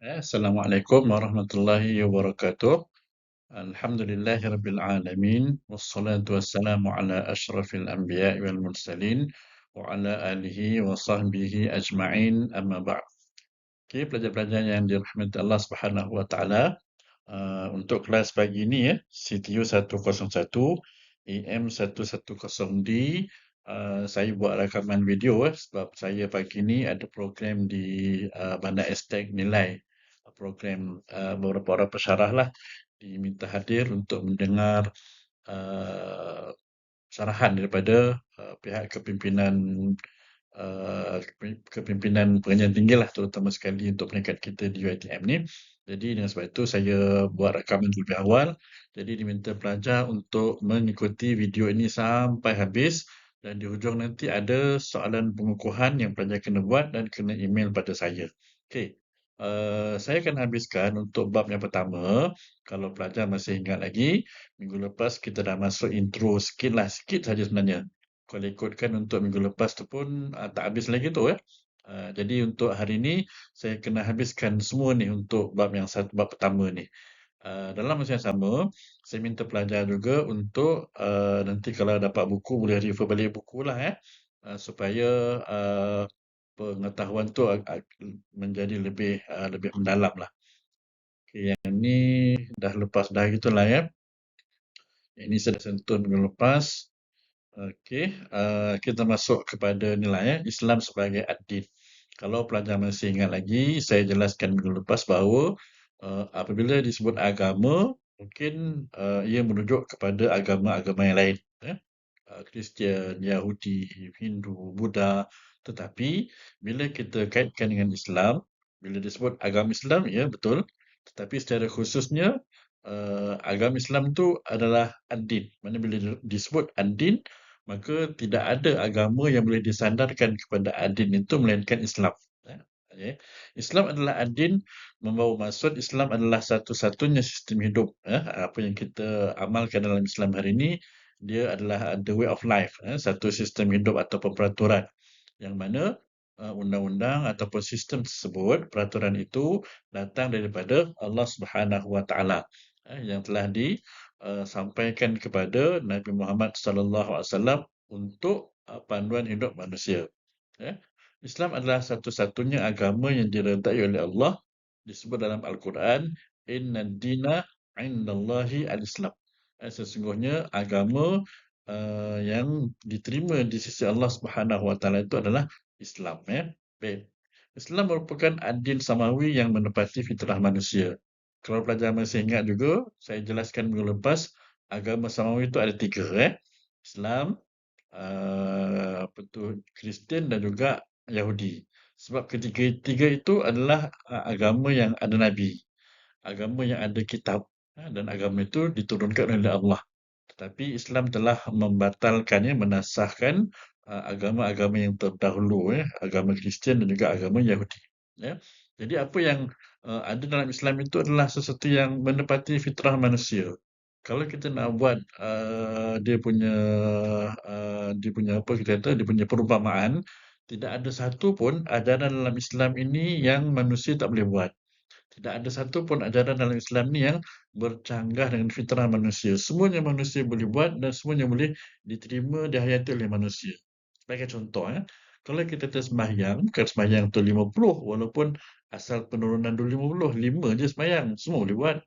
Assalamualaikum warahmatullahi wabarakatuh. Alhamdulillahirabbil alamin wassalatu wassalamu ala asyrafil anbiya'i wal mursalin wa ala alihi wa sahbihi ajma'in amma ba'd. Okey, pelajar-pelajar yang dirahmati Allah Subhanahu wa taala, untuk kelas pagi ini CTU 101 AM110D, saya buat rakaman video sebab saya pagi ni ada program di Bandar Aztec Nilai. Program beberapa orang pesyarah lah diminta hadir untuk mendengar uh, syarahan daripada pihak kepimpinan kepimpinan pengajian tinggi lah, terutama sekali untuk peringkat kita di UiTM ni. Jadi dengan sebab itu saya buat rakaman lebih awal. Jadi diminta pelajar untuk mengikuti video ini sampai habis, dan di hujung nanti ada soalan pengukuhan yang pelajar kena buat dan kena email pada saya. Okey. Saya akan habiskan untuk bab yang pertama. Kalau pelajar masih ingat lagi, minggu lepas kita dah masuk intro sikit lah, sikit saja sebenarnya. Kalau ikutkan untuk minggu lepas tu pun tak habis lagi tu . Jadi untuk hari ni saya kena habiskan semua ni untuk bab pertama ni. Dalam masa yang sama, saya minta pelajar juga untuk nanti kalau dapat buku boleh refer balik buku lah supaya pengetahuan tu menjadi lebih mendalam lah. Okay, yang ni dah lepas dah gitulah . Ini saya dah sentuh minggu lepas. Okey, kita masuk kepada nilai Islam sebagai ad-din. Kalau pelajar masih ingat lagi, saya jelaskan minggu lepas bahawa apabila disebut agama, mungkin ia merujuk kepada agama-agama yang lain. Kristian, Yahudi, Hindu, Buddha. Tetapi bila kita kaitkan dengan Islam, bila disebut agama Islam, ya betul. Tetapi secara khususnya agama Islam tu adalah ad-din. Mana bila disebut ad-din, maka tidak ada agama yang boleh disandarkan kepada ad-din itu melainkan Islam. Okay. Islam adalah ad-din, membawa maksud Islam adalah satu-satunya sistem hidup. Apa yang kita amalkan dalam Islam hari ini, dia adalah the way of life, satu sistem hidup ataupun peraturan yang mana undang-undang ataupun sistem tersebut, peraturan itu datang daripada Allah Subhanahu Wa Taala yang telah disampaikan kepada Nabi Muhammad sallallahu alaihi wasallam untuk panduan hidup manusia. Islam adalah satu-satunya agama yang diredai oleh Allah, disebut dalam Al-Quran, Inna dina indallahi al-Islam. Sesungguhnya agama yang diterima di sisi Allah Subhanahu Wa Taala itu adalah Islam. Baik. Islam merupakan ad-din samawi yang menepati fitrah manusia. Kalau pelajar masih ingat juga, saya jelaskan minggu lepas, agama samawi itu ada 3. Islam, Kristian dan juga Yahudi. Sebab ketiga-tiga itu adalah agama yang ada Nabi. Agama yang ada kitab. Dan agama itu diturunkan oleh Allah. Tetapi Islam telah membatalkannya, menasahkan agama-agama yang terdahulu, agama Kristian dan juga agama Yahudi. Jadi apa yang ada dalam Islam itu adalah sesuatu yang menepati fitrah manusia. Kalau kita nak buat dia punya apa kita kata, dia punya perumpamaan, tidak ada satu pun ajaran dalam Islam ini yang manusia tak boleh buat. Tidak ada satu pun ajaran dalam Islam ni yang bercanggah dengan fitrah manusia. Semuanya manusia boleh buat dan semuanya boleh diterima, dihayati oleh manusia. Sebagai contoh, kalau kita sembahyang, bukan sembahyang tu 50, walaupun asal penurunan dulu 50, 5 je sembahyang, semua boleh buat.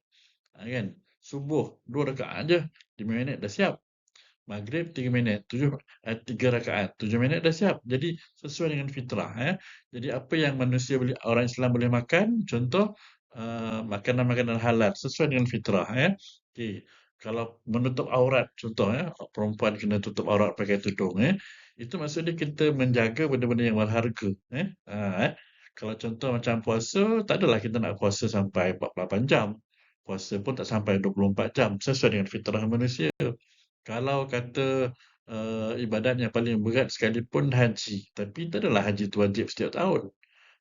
Kan? Subuh, 2 rakaat je, 5 minit dah siap. Maghrib 3 minit, 3 rakaat, 7 minit dah siap. Jadi sesuai dengan fitrah. Jadi apa yang manusia boleh, orang Islam boleh makan, contoh makanan-makanan halal sesuai dengan fitrah. Okay. Kalau menutup aurat, contoh perempuan kena tutup aurat pakai tudung. Itu maksudnya kita menjaga benda-benda yang berharga. Kalau contoh macam puasa, tak adalah kita nak puasa sampai 48 jam. Puasa pun tak sampai 24 jam. Sesuai dengan fitrah manusia. Kalau kata ibadat yang paling berat sekalipun haji. Tapi tak adalah haji itu wajib setiap tahun.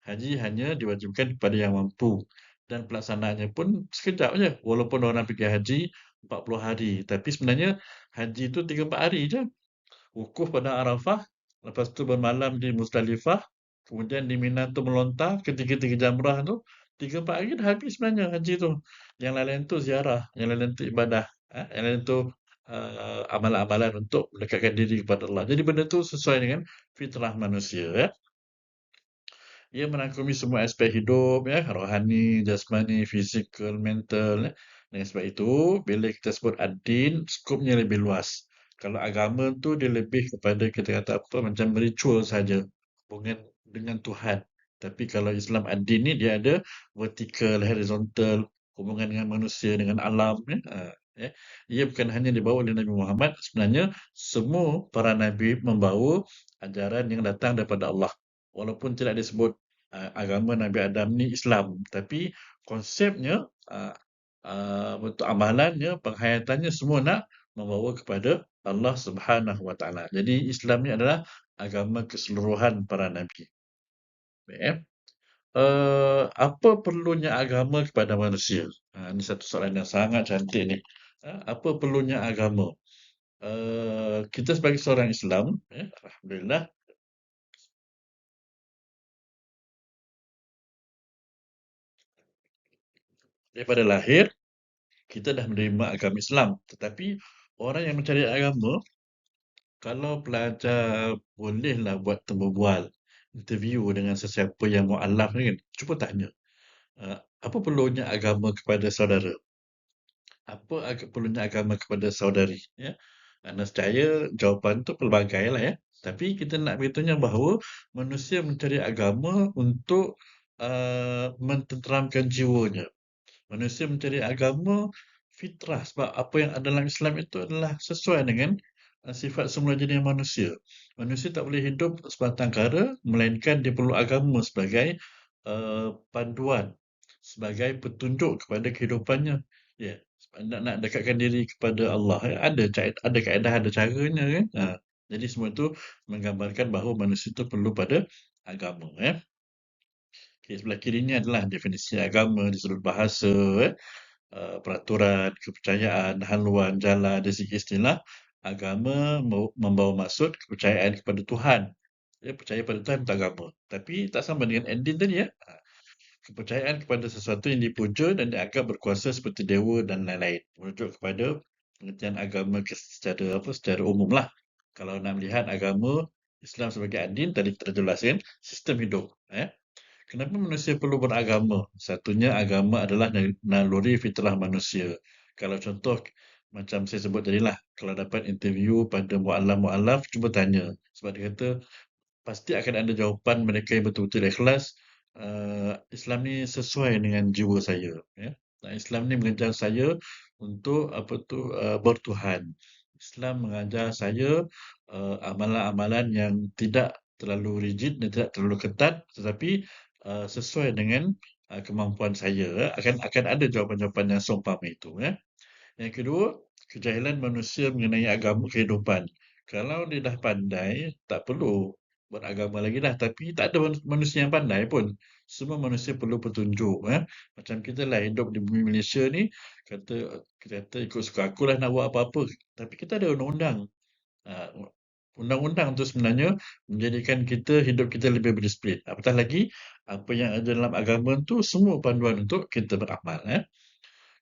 Haji hanya diwajibkan kepada yang mampu. Dan pelaksanaannya pun sekejap je. Walaupun orang pergi haji 40 hari. Tapi sebenarnya haji itu 3-4 hari je. Wukuf pada Arafah. Lepas tu bermalam di Muzdalifah. Kemudian di Mina tu melontar. Ketiga-tiga jamrah tu. 3-4 hari dah habis sebenarnya haji tu. Yang lain-lain tu ziarah, yang lain-lain tu ibadah, yang lain tu amalan-amalan untuk mendekatkan diri kepada Allah. Jadi benda tu sesuai dengan fitrah manusia, ya. Ia merangkumi semua aspek hidup, ya, rohani, jasmani, fizikal, mental, ya. Dengan sebab itu, bila kita sebut ad-din, skopnya lebih luas. Kalau agama tu dia lebih kepada kita kata apa macam ritual saja, hubungan dengan Tuhan. Tapi kalau Islam ad-din ni dia ada vertikal, horizontal, hubungan dengan manusia, dengan alam, ya. Ya. Ia bukan hanya dibawa oleh Nabi Muhammad, sebenarnya semua para nabi membawa ajaran yang datang daripada Allah. Walaupun tidak disebut agama Nabi Adam ni Islam, tapi konsepnya, bentuk amalannya, penghayatannya semua nak membawa kepada Allah Subhanahu Wa Taala. Jadi Islam ni adalah agama keseluruhan para nabi. Baik, ya. Apa perlunya agama kepada manusia? Ini satu soalan yang sangat cantik ni. Apa perlunya agama? Kita sebagai seorang Islam, ya, Alhamdulillah, daripada lahir kita dah menerima agama Islam. Tetapi orang yang mencari agama, kalau pelajar bolehlah buat temu bual, interview dengan sesiapa yang mualaf ni kan, cuba tanya, apa perlunya agama kepada saudara? Apa perlunya agama kepada saudari? Ya. Nescaya jawapan tu pelbagai lah, ya. Tapi kita nak beritahunya bahawa manusia mencari agama untuk mententeramkan jiwanya. Manusia mencari agama fitrah sebab apa yang ada dalam Islam itu adalah sesuai dengan sifat semula jenis manusia. Manusia tak boleh hidup sebatang kara melainkan dia perlu agama sebagai panduan, sebagai petunjuk kepada kehidupannya. Ya, sebab nak dekatkan diri kepada Allah, ya, ada kaedah, ada caranya kan. Jadi semua itu menggambarkan bahawa manusia itu perlu pada agama, ya. Okay, sebelah kiri ini adalah definisi agama di sudut bahasa, ya. Peraturan, kepercayaan, haluan, jalan, dari segi istilah, agama membawa maksud kepercayaan kepada Tuhan. Ya, percaya pada Tuhan itu agama. Tapi tak sama dengan ending tadi, ya. Kepercayaan kepada sesuatu yang dipuja dan dianggap berkuasa seperti dewa dan lain-lain. Merujuk kepada pengertian agama secara umum lah. Kalau nak melihat agama Islam sebagai adin, tadi kita dah jelaskan, sistem hidup. Kenapa manusia perlu beragama? Satunya agama adalah naluri fitrah manusia. Kalau contoh macam saya sebut tadi lah, kalau dapat interview pada mu'alaf-mu'alaf, cuba tanya. Sebab dia kata pasti akan ada jawapan mereka yang betul-betul ikhlas. Islam ni sesuai dengan jiwa saya. Ya. Islam ni mengajar saya untuk bertuhan. Islam mengajar saya amalan-amalan yang tidak terlalu rigid dan tidak terlalu ketat, tetapi sesuai dengan kemampuan saya. Akan ada jawapan-jawapan yang seumpama itu. Ya. Yang kedua, kejahilan manusia mengenai agama kehidupan. Kalau dia dah pandai, tak perlu beragama lagi dah. Tapi tak ada manusia yang pandai pun. Semua manusia perlu petunjuk. Macam kita lah hidup di bumi Malaysia ni, kita kata ikut suka aku lah nak buat apa-apa. Tapi kita ada undang-undang. Ah, Undang-undang tu sebenarnya menjadikan hidup kita lebih berdisiplin. Apatah lagi, apa yang ada dalam agama tu semua panduan untuk kita beramal.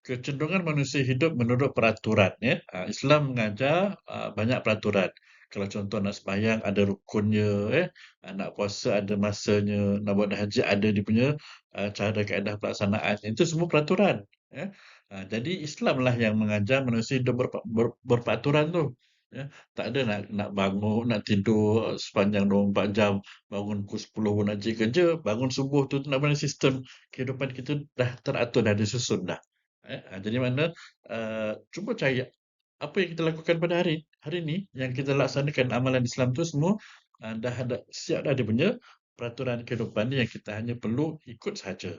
Kecenderungan manusia hidup menurut peraturan, ya. Islam mengajar banyak peraturan. Kalau contoh nak sembahyang ada rukunnya, nak puasa ada masanya, nak buat haji ada dia punya cara kaedah pelaksanaan. Itu semua peraturan, ya. Jadi Islamlah yang mengajar manusia hidup berperaturan tu. Ya. Tak ada nak bangun, nak tidur sepanjang 24 jam, bangun pukul 10 pun nak pergi kerja, bangun subuh tu nak mana sistem kehidupan kita dah teratur, dah disusun dah. Jadi mana cuba cari apa yang kita lakukan pada hari ni yang kita laksanakan amalan Islam tu semua dah ada siap dah dia punya peraturan kehidupan ni yang kita hanya perlu ikut saja.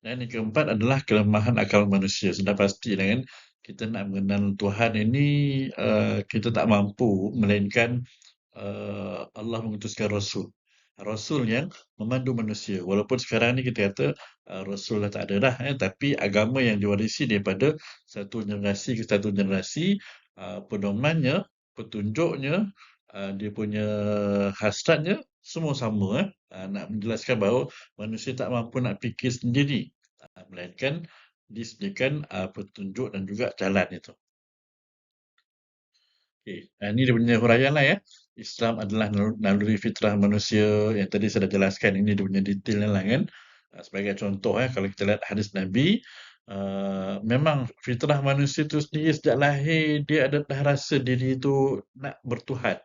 Dan yang keempat adalah kelemahan akal manusia. Sudah pasti kan kita nak mengenal Tuhan ini kita tak mampu melainkan Allah mengutuskan Rasul. Rasul yang memandu manusia. Walaupun sekarang ni kita kata Rasul dah tak ada dah. Tapi agama yang diwarisi daripada satu generasi ke satu generasi, pedomannya, petunjuknya, dia punya hasratnya semua sama. Nak menjelaskan bahawa manusia tak mampu nak fikir sendiri. Melainkan disediakan petunjuk dan juga jalan itu. Okey, ini dia punya huraian lah ya. Islam adalah naluri fitrah manusia yang tadi saya dah jelaskan. Ini dia punya detailnya lah kan. Sebagai contoh kalau kita lihat hadis Nabi, memang fitrah manusia itu sendiri sejak lahir dia ada dah rasa diri itu nak bertuhan,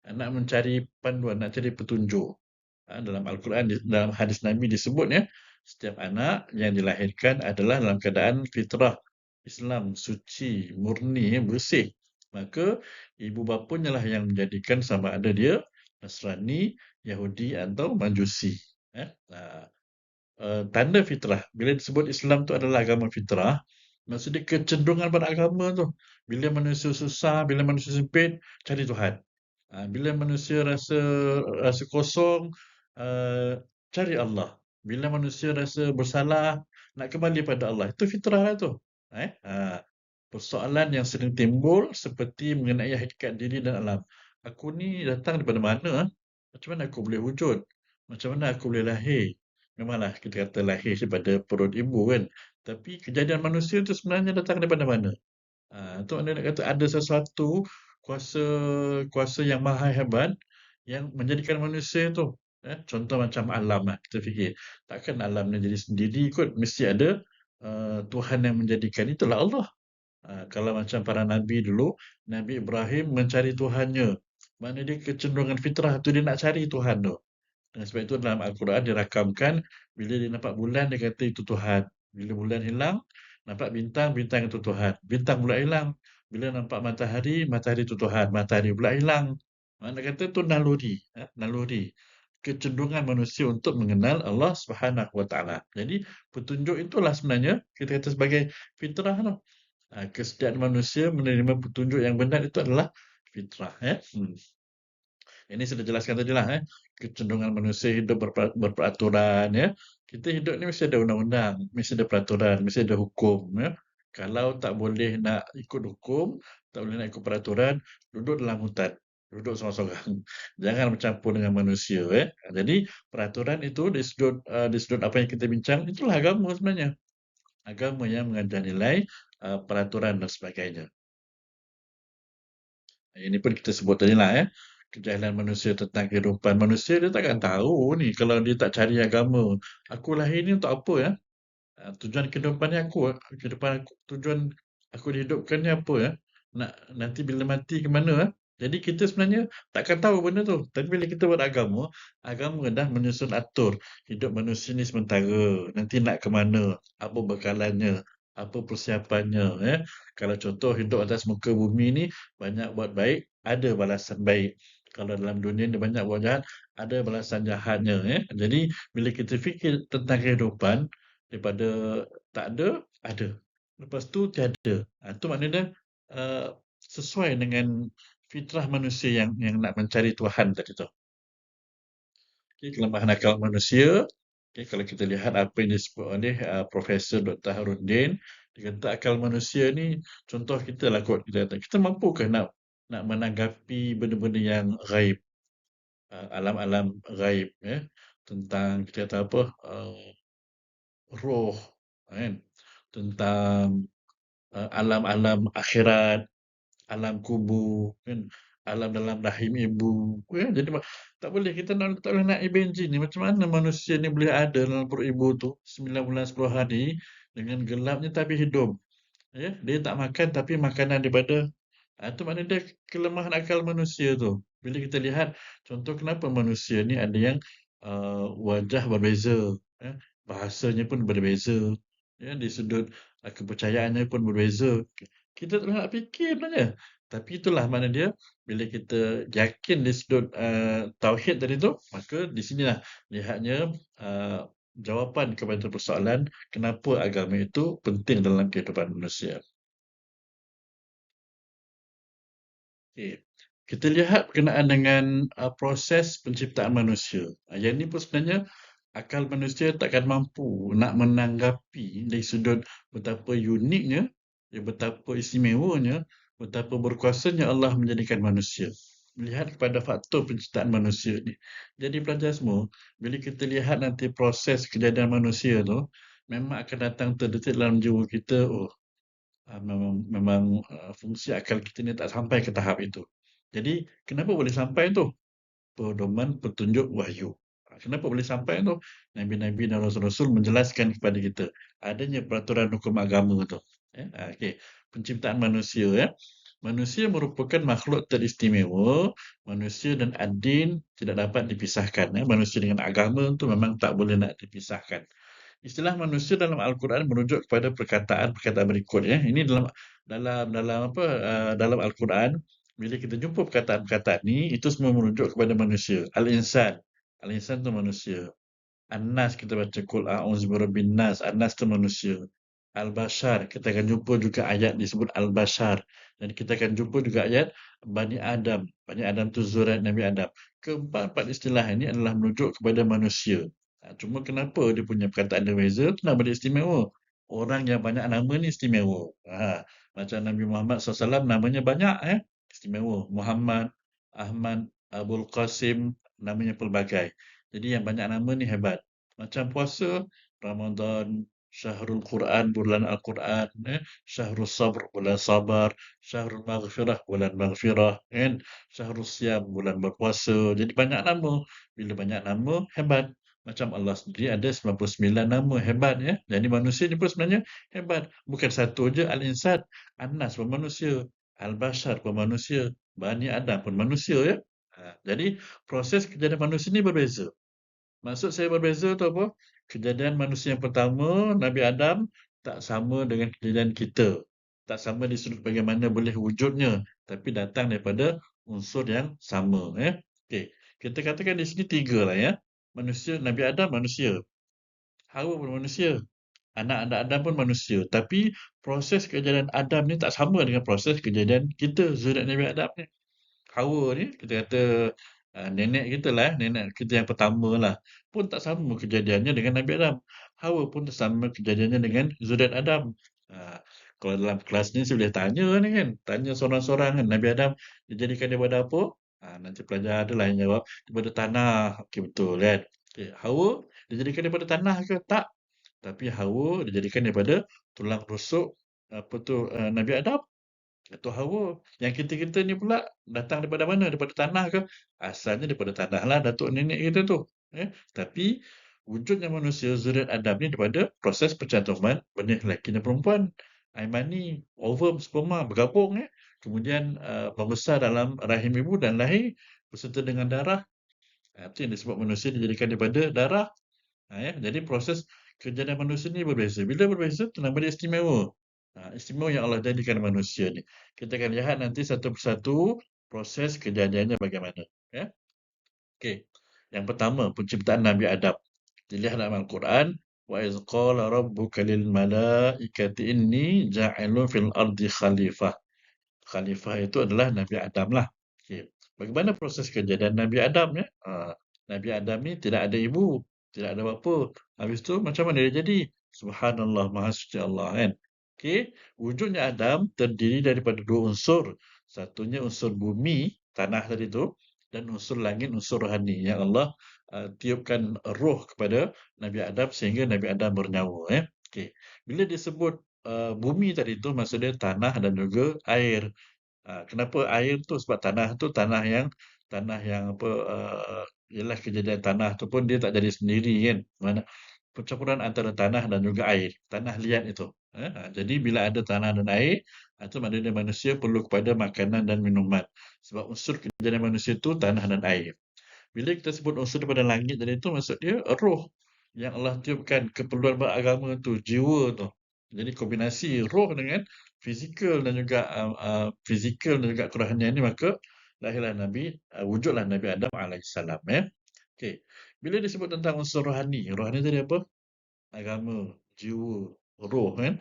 nak mencari panduan, nak cari petunjuk. Dalam Al-Quran, dalam hadis Nabi disebut ya, setiap anak yang dilahirkan adalah dalam keadaan fitrah Islam, suci, murni, bersih. Maka ibu bapanya lah yang menjadikan sama ada dia Nasrani, Yahudi atau Majusi. Tanda fitrah. Bila disebut Islam tu adalah agama fitrah, maksudnya kecenderungan beragama tu. Bila manusia susah, bila manusia sempit, cari Tuhan. Bila manusia rasa rasa kosong, cari Allah. Bila manusia rasa bersalah, nak kembali pada Allah. Itu fitrah lah tu. Persoalan yang sering timbul seperti mengenai hakikat diri dan alam. Aku ni datang daripada mana? Macam mana aku boleh wujud? Macam mana aku boleh lahir? Memanglah kita kata lahir daripada perut ibu kan. Tapi kejadian manusia tu sebenarnya datang daripada mana? Itu maknanya nak kata ada sesuatu kuasa kuasa yang maha hebat yang menjadikan manusia tu. Contoh macam alam lah kita fikir. Takkan alam ni jadi sendiri kot. Mesti ada Tuhan yang menjadikan. Itulah Allah. Kalau macam para nabi dulu, Nabi Ibrahim mencari Tuhannya. Maknanya dia kecenderungan fitrah tu dia nak cari Tuhan tu. Dan sebab itu dalam Al-Quran dirakamkan bila dia nampak bulan dia kata itu Tuhan. Bila bulan hilang, nampak bintang, bintang itu Tuhan. Bintang pula hilang. Bila nampak matahari, matahari itu Tuhan. Matahari pula hilang. Makna kata itu naluri. Naluri. Kecenderungan manusia untuk mengenal Allah Subhanahu Wa Taala. Jadi petunjuk itulah sebenarnya kita kata sebagai fitrah tu. Kesetiaan manusia menerima petunjuk yang benar itu adalah fitrah. Ini sudah jelaskan tadi lah. Kecenderungan manusia hidup berperaturan. Kita hidup ni mesti ada undang-undang, mesti ada peraturan, mesti ada hukum. Kalau tak boleh nak ikut hukum, tak boleh nak ikut peraturan, duduk dalam hutan. Duduk seorang-seorang. Jangan bercampur dengan manusia. Jadi peraturan itu di sudut apa yang kita bincang, itulah agama sebenarnya. Agama yang mengajar nilai, peraturan dan sebagainya. Ini pun kita sebut tadi lah kejahilan manusia tentang kehidupan manusia, dia takkan tahu ni kalau dia tak cari agama. Aku lahir ni untuk apa tujuan kehidupan ni kehidupan aku, tujuan aku dihidupkan ni apa nak nanti bila mati ke mana Jadi kita sebenarnya takkan tahu benda tu. Tapi bila kita beragama, agama dah menyusun atur hidup manusia ni sementara. Nanti nak ke mana, apa bekalannya, apa persiapannya. Kalau contoh hidup atas muka bumi ni, banyak buat baik, ada balasan baik. Kalau dalam dunia ni banyak buat jahat, ada balasan jahatnya. Jadi bila kita fikir tentang kehidupan, daripada tak ada, ada. Lepas tu tiada. Itu maknanya sesuai dengan fitrah manusia yang nak mencari Tuhan tadi tu. Okay, kelemahan akal manusia. Okay, kalau kita lihat apa yang disebut oleh Profesor Dr. Harudin, dia kata akal manusia ni, contoh kita lah kot, kita mampukah nak menanggapi benda-benda yang gaib, alam-alam gaib, tentang kita kata apa, roh, kan? Tentang alam-alam akhirat, alam kubur, kan? Alam dalam rahim ibu. Jadi tak boleh kita tak boleh nak imagine ni macam mana manusia ni boleh ada dalam perut ibu tu 9 bulan 10 hari dengan gelapnya tapi hidup. Dia tak makan tapi makanan daripada itu maknanya dia kelemahan akal manusia tu. Bila kita lihat contoh kenapa manusia ni ada yang wajah berbeza, bahasanya pun berbeza, di sudut kepercayaannya pun berbeza. Kita tak nak fikir sebenarnya. Tapi itulah makna dia bila kita yakin di sudut tauhid tadi tu, maka di sinilah lihatnya jawapan kepada persoalan kenapa agama itu penting dalam kehidupan manusia. Okay. Kita lihat berkenaan dengan proses penciptaan manusia. Yang ini pun sebenarnya akal manusia takkan mampu nak menanggapi dari sudut betapa uniknya, betapa istimewanya, betapa berkuasanya Allah menjadikan manusia. melihat kepada faktor penciptaan manusia ni. Jadi pelajar semua, bila kita lihat nanti proses kejadian manusia tu, memang akan datang terdetik dalam jiwa kita, memang fungsi akal kita ni tak sampai ke tahap itu. Jadi kenapa boleh sampai tu? Pedoman petunjuk wahyu. Kenapa boleh sampai tu? Nabi-nabi dan rasul-rasul menjelaskan kepada kita adanya peraturan hukum agama tu. Okey. Penciptaan manusia, manusia merupakan makhluk teristimewa. Manusia dan ad-din tidak dapat dipisahkan. Manusia dengan agama tu memang tak boleh nak dipisahkan. Istilah manusia dalam Al-Quran merujuk kepada perkataan-perkataan berikut, ya. Ini dalam Al-Quran, bila kita jumpa perkataan-perkataan ni, itu semua merujuk kepada manusia. Al-insan. Al-insan tu manusia. An-nas, kita baca qul a'udzu birabbin nas. An-nas tu manusia. Al-bashar, kita akan jumpa juga ayat disebut Al-bashar. Dan kita akan jumpa juga ayat Bani Adam. Bani Adam tu zuriat Nabi Adam. Keempat-empat istilah ini adalah merujuk kepada manusia. Cuma kenapa dia punya perkataan dia beza, tu nama dia istimewa. Orang yang banyak nama ni istimewa. Macam Nabi Muhammad SAW namanya banyak, istimewa. Muhammad, Ahmad, Abul Qasim, namanya pelbagai. Jadi yang banyak nama ni hebat. Macam puasa, Ramadan, Syahrul Quran, bulan Al-Quran, Syahrul Sabr, bulan sabar, Syahrul Maghfirah, bulan Maghfirah, kan? Syahrul Siyam, bulan berpuasa. Jadi banyak nama. Bila banyak nama, hebat. Macam Allah sendiri ada 99 nama, hebat, ya. Jadi manusia ni pun sebenarnya hebat. Bukan satu je, Al-Insan, An-Nas pun manusia, Al-Bashar pun manusia, Bani Adam pun manusia, ya. Jadi proses kejadian manusia ni berbeza. Maksud saya berbeza tu apa? Kejadian manusia yang pertama, Nabi Adam, tak sama dengan kejadian kita. Tak sama di sudut bagaimana boleh wujudnya, tapi datang daripada unsur yang sama. Okey, kita katakan di sini tiga lah, ya. Manusia, Nabi Adam manusia. Hawa pun manusia. Anak-anak Adam pun manusia. Tapi proses kejadian Adam ni tak sama dengan proses kejadian kita, zuriat Nabi Adam ni. Hawa ni kita kata nenek kita lah, nenek kita yang pertama lah, pun tak sama kejadiannya dengan Nabi Adam. Hawa pun tak sama kejadiannya dengan zuriat Adam. Ah, Kalau dalam kelas ni saya boleh tanya ni kan, tanya seorang-seorang kan, Nabi Adam dijadikan daripada apa? Nanti pelajar ada lah yang jawab, daripada tanah. Okey, betul kan? Okay. Hawa dijadikan daripada tanah ke? Tak. Tapi Hawa dijadikan daripada tulang rusuk apa tu Nabi Adam. Atau Hawa. Yang kita-kita ni pula datang daripada mana? Daripada tanah ke? Asalnya daripada tanah lah datuk nenek kita tu. Tapi wujudnya manusia zuriat Adam ni daripada proses percantuman benih lelaki dan perempuan. Air mani, ovum, sperma bergabung. Kemudian membesar dalam rahim ibu dan lahir berserta dengan darah. Itu yang disebut manusia dijadikan daripada darah. Jadi proses kejadian manusia ni berbeza. Bila berbeza, tu nama dia istimewa. Istimewa yang Allah jadikan manusia ni. Kita akan lihat nanti satu persatu proses kejadiannya bagaimana. Okey. Yang pertama, penciptaan Nabi Adam. Dilihat dalam Al-Quran, wa iz qala rabbuka lil malaikati inni ja'ilun fil ardi khalifah. Khalifah itu adalah Nabi Adam lah. Okey. Bagaimana proses kejadian Nabi Adam, ya? Nabi Adam ni tidak ada ibu, tidak ada bapa. Habis tu macam mana dia jadi? Subhanallah, Maha Suci Allah, kan? Okey, wujudnya Adam terdiri daripada dua unsur. Satunya unsur bumi, tanah tadi tu, dan unsur langit, unsur rohani yang Allah tiupkan roh kepada Nabi Adam sehingga Nabi Adam bernyawa. Okey, bila disebut bumi tadi tu, maksudnya tanah dan juga air. Kenapa air tu? Sebab tanah yang apa ialah kejadian tanah tu pun dia tak jadi sendiri kan. Mana percampuran antara tanah dan juga air, tanah liat itu. Jadi bila ada tanah dan air, itu maknanya manusia perlu kepada makanan dan minuman. Sebab unsur kejadian manusia itu tanah dan air. Bila kita sebut unsur daripada langit tadi itu, maksud dia roh yang Allah tiupkan keperluan beragama tu, jiwa tu. Jadi kombinasi roh dengan fizikal dan juga kerohanian ni, maka lahirlah wujudlah Nabi Adam alaihissalam. Okey. Bila disebut tentang unsur rohani, rohani tadi apa? Agama, jiwa, roh kan.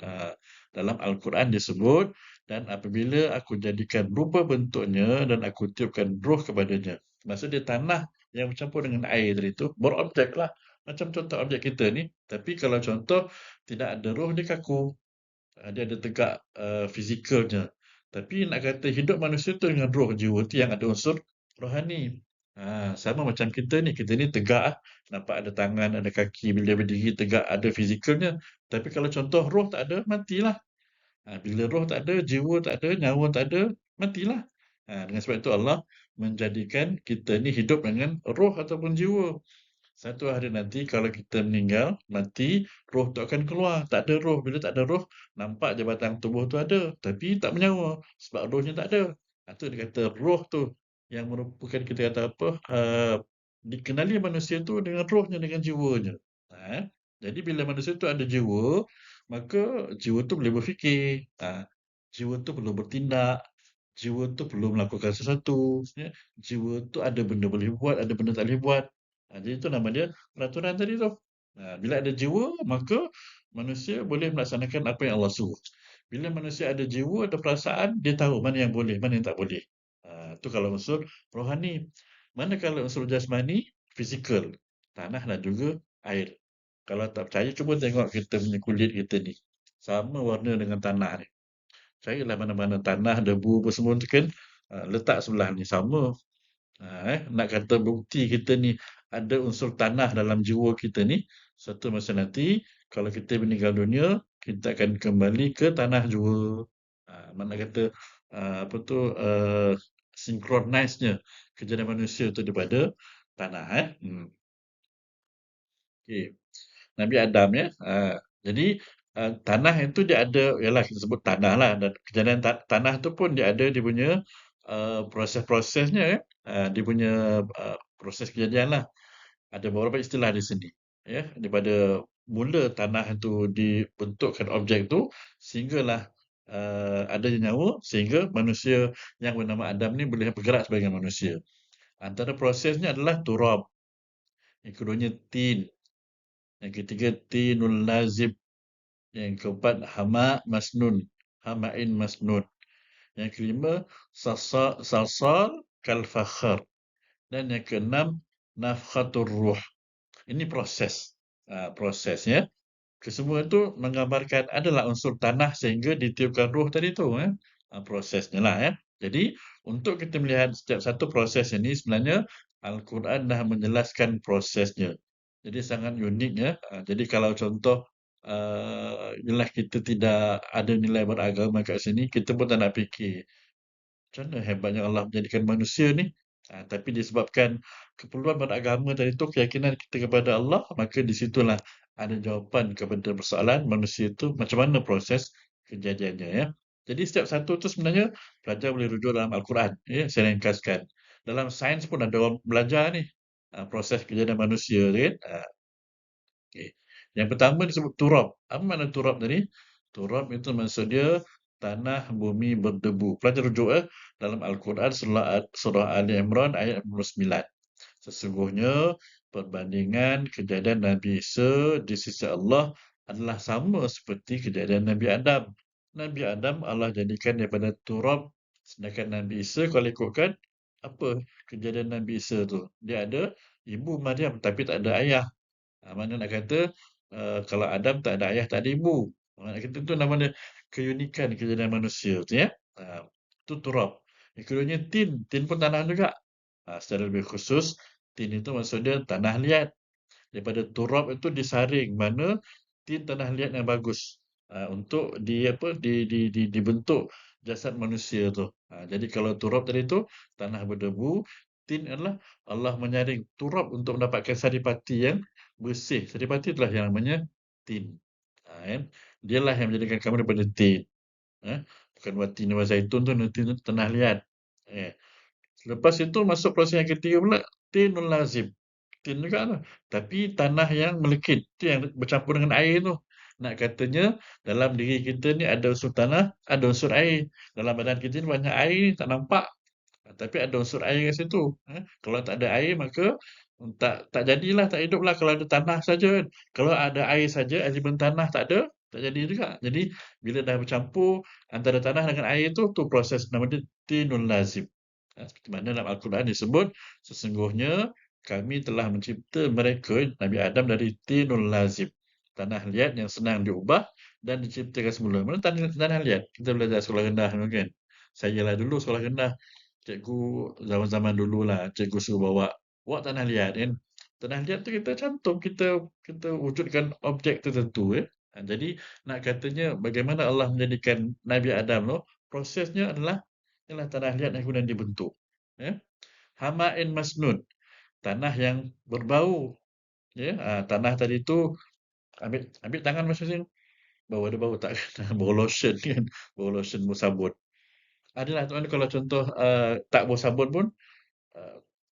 Dalam Al-Quran disebut, dan apabila aku jadikan rupa bentuknya dan aku tiupkan roh kepadanya. Maksud dia tanah yang bercampur dengan air tadi tu berobjek lah. Macam contoh objek kita ni. Tapi kalau contoh tidak ada roh, dia kaku. Dia ada tegak fizikalnya. Tapi nak kata hidup manusia tu dengan roh jiwa tu yang ada unsur rohani. Sama macam kita ni tegak nampak ada tangan, ada kaki, bila berdiri tegak, ada fizikalnya. Tapi kalau contoh roh tak ada, matilah. Bila roh tak ada, jiwa tak ada, nyawa tak ada, matilah. Dengan sebab itu Allah menjadikan kita ni hidup dengan roh ataupun jiwa. Satu hari nanti kalau kita meninggal, mati, roh tu akan keluar. Tak ada roh. Bila tak ada roh, nampak je batang tubuh tu ada. Tapi tak bernyawa. Sebab rohnya tak ada. Itu dia kata roh tu. Yang merupakan kita kata apa, dikenali manusia tu dengan rohnya, dengan jiwanya. Jadi bila manusia tu ada jiwa, maka jiwa tu boleh berfikir. Jiwa tu perlu bertindak. Jiwa tu perlu melakukan sesuatu. Jiwa tu ada benda boleh buat, ada benda tak boleh buat. Jadi itu nama dia peraturan tadi tu. Bila ada jiwa, maka manusia boleh melaksanakan apa yang Allah suruh. Bila manusia ada jiwa, ada perasaan, dia tahu mana yang boleh, mana yang tak boleh. Itu kalau unsur rohani. Manakala unsur jasmani, fizikal. Tanah dan juga air. Kalau tak percaya, cuba tengok kita punya kulit kita ni. Sama warna dengan tanah ni. Carilah mana-mana tanah, debu apa semua tu kan, letak sebelah ni, sama. Nak kata bukti kita ni ada unsur tanah dalam jiwa kita ni, suatu masa nanti kalau kita meninggal dunia, kita akan kembali ke tanah jua. Mana kata apa tu synchronize-nya kejadian manusia tu daripada tanah. Okey. Nabi Adam ya. Jadi tanah itu dia ada, ialah kita sebut tanah lah, dan kejadian tanah tu pun dia ada dia punya proses-prosesnya ya. Dia punya proses kejadian lah. Ada beberapa istilah di sini ya, daripada mula tanah itu dibentukkan objek tu sehinggalah adanya nyawa, sehingga manusia yang bernama Adam ni boleh bergerak sebagai manusia. Antara prosesnya adalah turab, yang keduanya tin, yang ketiga tinul lazib, yang keempat hama masnun, hamain masnun, yang kelima salsal kal fakhar, dan yang keenam nafkhatur ruh. Ini proses. Prosesnya. Kesemua itu menggambarkan adalah unsur tanah sehingga ditiupkan ruh tadi tu. Prosesnya lah. Jadi, untuk kita melihat setiap satu proses ini, sebenarnya Al-Quran dah menjelaskan prosesnya. Jadi, sangat unik ya. Jadi, kalau contoh, ialah kita tidak ada nilai beragama kat sini, kita pun tak nak fikir. Macam mana hebatnya Allah menjadikan manusia ni? Tapi disebabkan keperluan beragama tadi tu, keyakinan kita kepada Allah, maka di situlah ada jawapan kepada persoalan manusia itu macam mana proses kejadiannya ya. Jadi setiap satu tu sebenarnya pelajar boleh rujuk dalam Al-Quran ya, saya ringkaskan. Dalam sains pun ada orang belajar ni proses kejadian manusia kan. Okey. Yang pertama disebut turab. Apa makna turab tadi? Turab itu maksud dia tanah bumi berdebu. Pelajar rujuk dalam Al-Quran surah Ali Imran ayat 69. Sesungguhnya perbandingan kejadian Nabi Isa di sisi Allah adalah sama seperti kejadian Nabi Adam. Nabi Adam Allah jadikan daripada turab, sedangkan Nabi Isa kalau ikutkan apa kejadian Nabi Isa tu? Dia ada ibu Maryam tapi tak ada ayah. Mana nak kata kalau Adam tak ada ayah, tak ada ibu. Nak kata tu nama dia keunikan kejadian manusia tu ya. Itu turab. Yang keduanya tin. Tin pun tanah juga. Secara lebih khusus, tin itu maksud dia tanah liat. Daripada turab itu disaring mana tin tanah liat yang bagus. Untuk dibentuk jasad manusia tu. Jadi kalau turab tadi tu tanah berdebu, tin adalah Allah menyaring turab untuk mendapatkan saripati yang bersih. Saripati itulah yang namanya tin. Kan? Dialah yang menjadikan kamu daripada tin. Bukan buat tin wa zaitun tu, tin tu tanah liat. Lepas itu masuk proses yang ketiga pula, tinul lazim. Tin juga tu. Tapi tanah yang melekit. Itu yang bercampur dengan air tu. Nak katanya, dalam diri kita ni ada unsur tanah, ada unsur air. Dalam badan kita ni banyak air, tak nampak. Tapi ada unsur air kat situ. Kalau tak ada air, maka tak jadilah, tak hiduplah kalau ada tanah saja. Kalau ada air saja, elemen tanah tak ada, tak jadi juga. Jadi, bila dah bercampur antara tanah dengan air tu proses nama dia tinul lazim. Seperti mana dalam Al-Quran disebut, sesungguhnya kami telah mencipta mereka, Nabi Adam dari tinul lazim. Tanah liat yang senang diubah dan diciptakan semula. Mana tanah liat? Kita belajar sekolah rendah kan? Saya lah dulu sekolah rendah. cikgu zaman-zaman dulu lah, cikgu suruh bawa buat tanah liat kan. Tanah liat tu kita cantum, kita wujudkan objek tertentu ya. Jadi nak katanya bagaimana Allah menjadikan Nabi Adam tu, prosesnya adalah ialah tanah liat yang kemudian dibentuk. Ya. Hama'in masnun, tanah yang berbau. Ya, tanah tadi tu ambil ambil tangan masing-masing, bau ada bau tak? Bau lotion kan, bau lotion, bau sabun. Adalah tuan kalau contoh tak bau sabun pun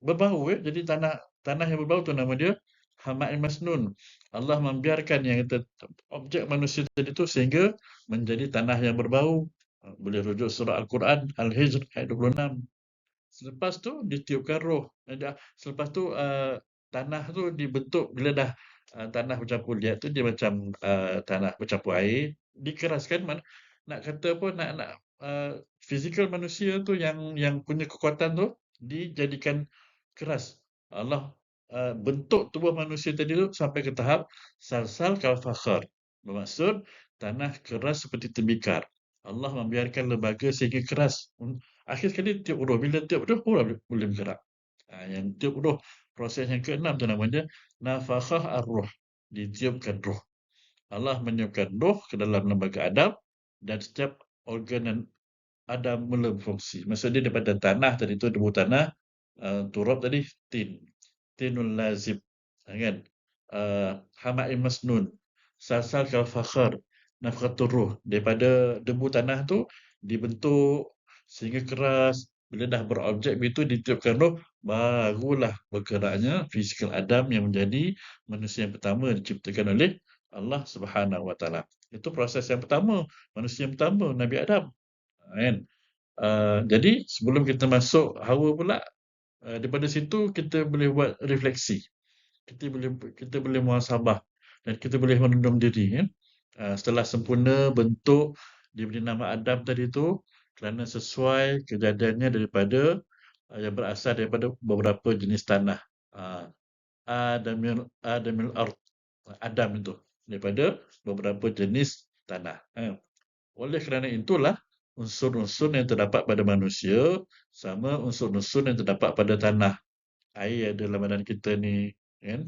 berbau ya. Jadi tanah tanah yang berbau tu nama dia Hama'in Masnun. Allah membiarkan yang kita objek manusia tadi tu sehingga menjadi tanah yang berbau. Boleh rujuk surah Al-Quran Al-Hijr ayat 26. Selepas tu ditiupkan roh. Selepas tu tanah tu dibentuk bila dah tanah bercampur liat tu dia macam tanah bercampur air, dikeraskan nak kata apa nak fizikal manusia tu yang punya kekuatan tu dijadikan keras. Allah bentuk tubuh manusia tadi tu sampai ke tahap salsal kal fakhar. Bermaksud tanah keras seperti tembikar. Allah membiarkan lembaga sehingga keras. Akhir sekali tiup roh. Bila tiup roh, orang boleh bergerak. Yang tiup roh, proses yang keenam tu namanya nafakhah ar-ruh. Ditiupkan roh. Allah meniupkan roh ke dalam lembaga Adam dan setiap organ dan Adam mula berfungsi. Maksudnya daripada tanah tadi tu, debu tanah, turab tadi, tinul lazib. Kan? Hama'in masnun. Salsal kal fakhar. Nafkhatul ruh. Daripada debu tanah tu, dibentuk sehingga keras. Bila dah berobjek begitu, ditiupkan roh, barulah bergeraknya fizikal Adam yang menjadi manusia yang pertama diciptakan oleh Allah Subhanahu Wa Taala. Itu proses yang pertama, manusia yang pertama, Nabi Adam. Kan? Jadi sebelum kita masuk Hawa pula, daripada situ kita boleh buat refleksi. Kita boleh muhasabah dan kita boleh menundum diri kan. Setelah sempurna bentuk diberi nama Adam tadi tu kerana sesuai kejadiannya daripada yang berasal daripada beberapa jenis tanah. Adamil ard. Adam itu daripada beberapa jenis tanah. Oleh kerana itulah unsur-unsur yang terdapat pada manusia sama unsur-unsur yang terdapat pada tanah. Air ada dalam badan kita ni kan.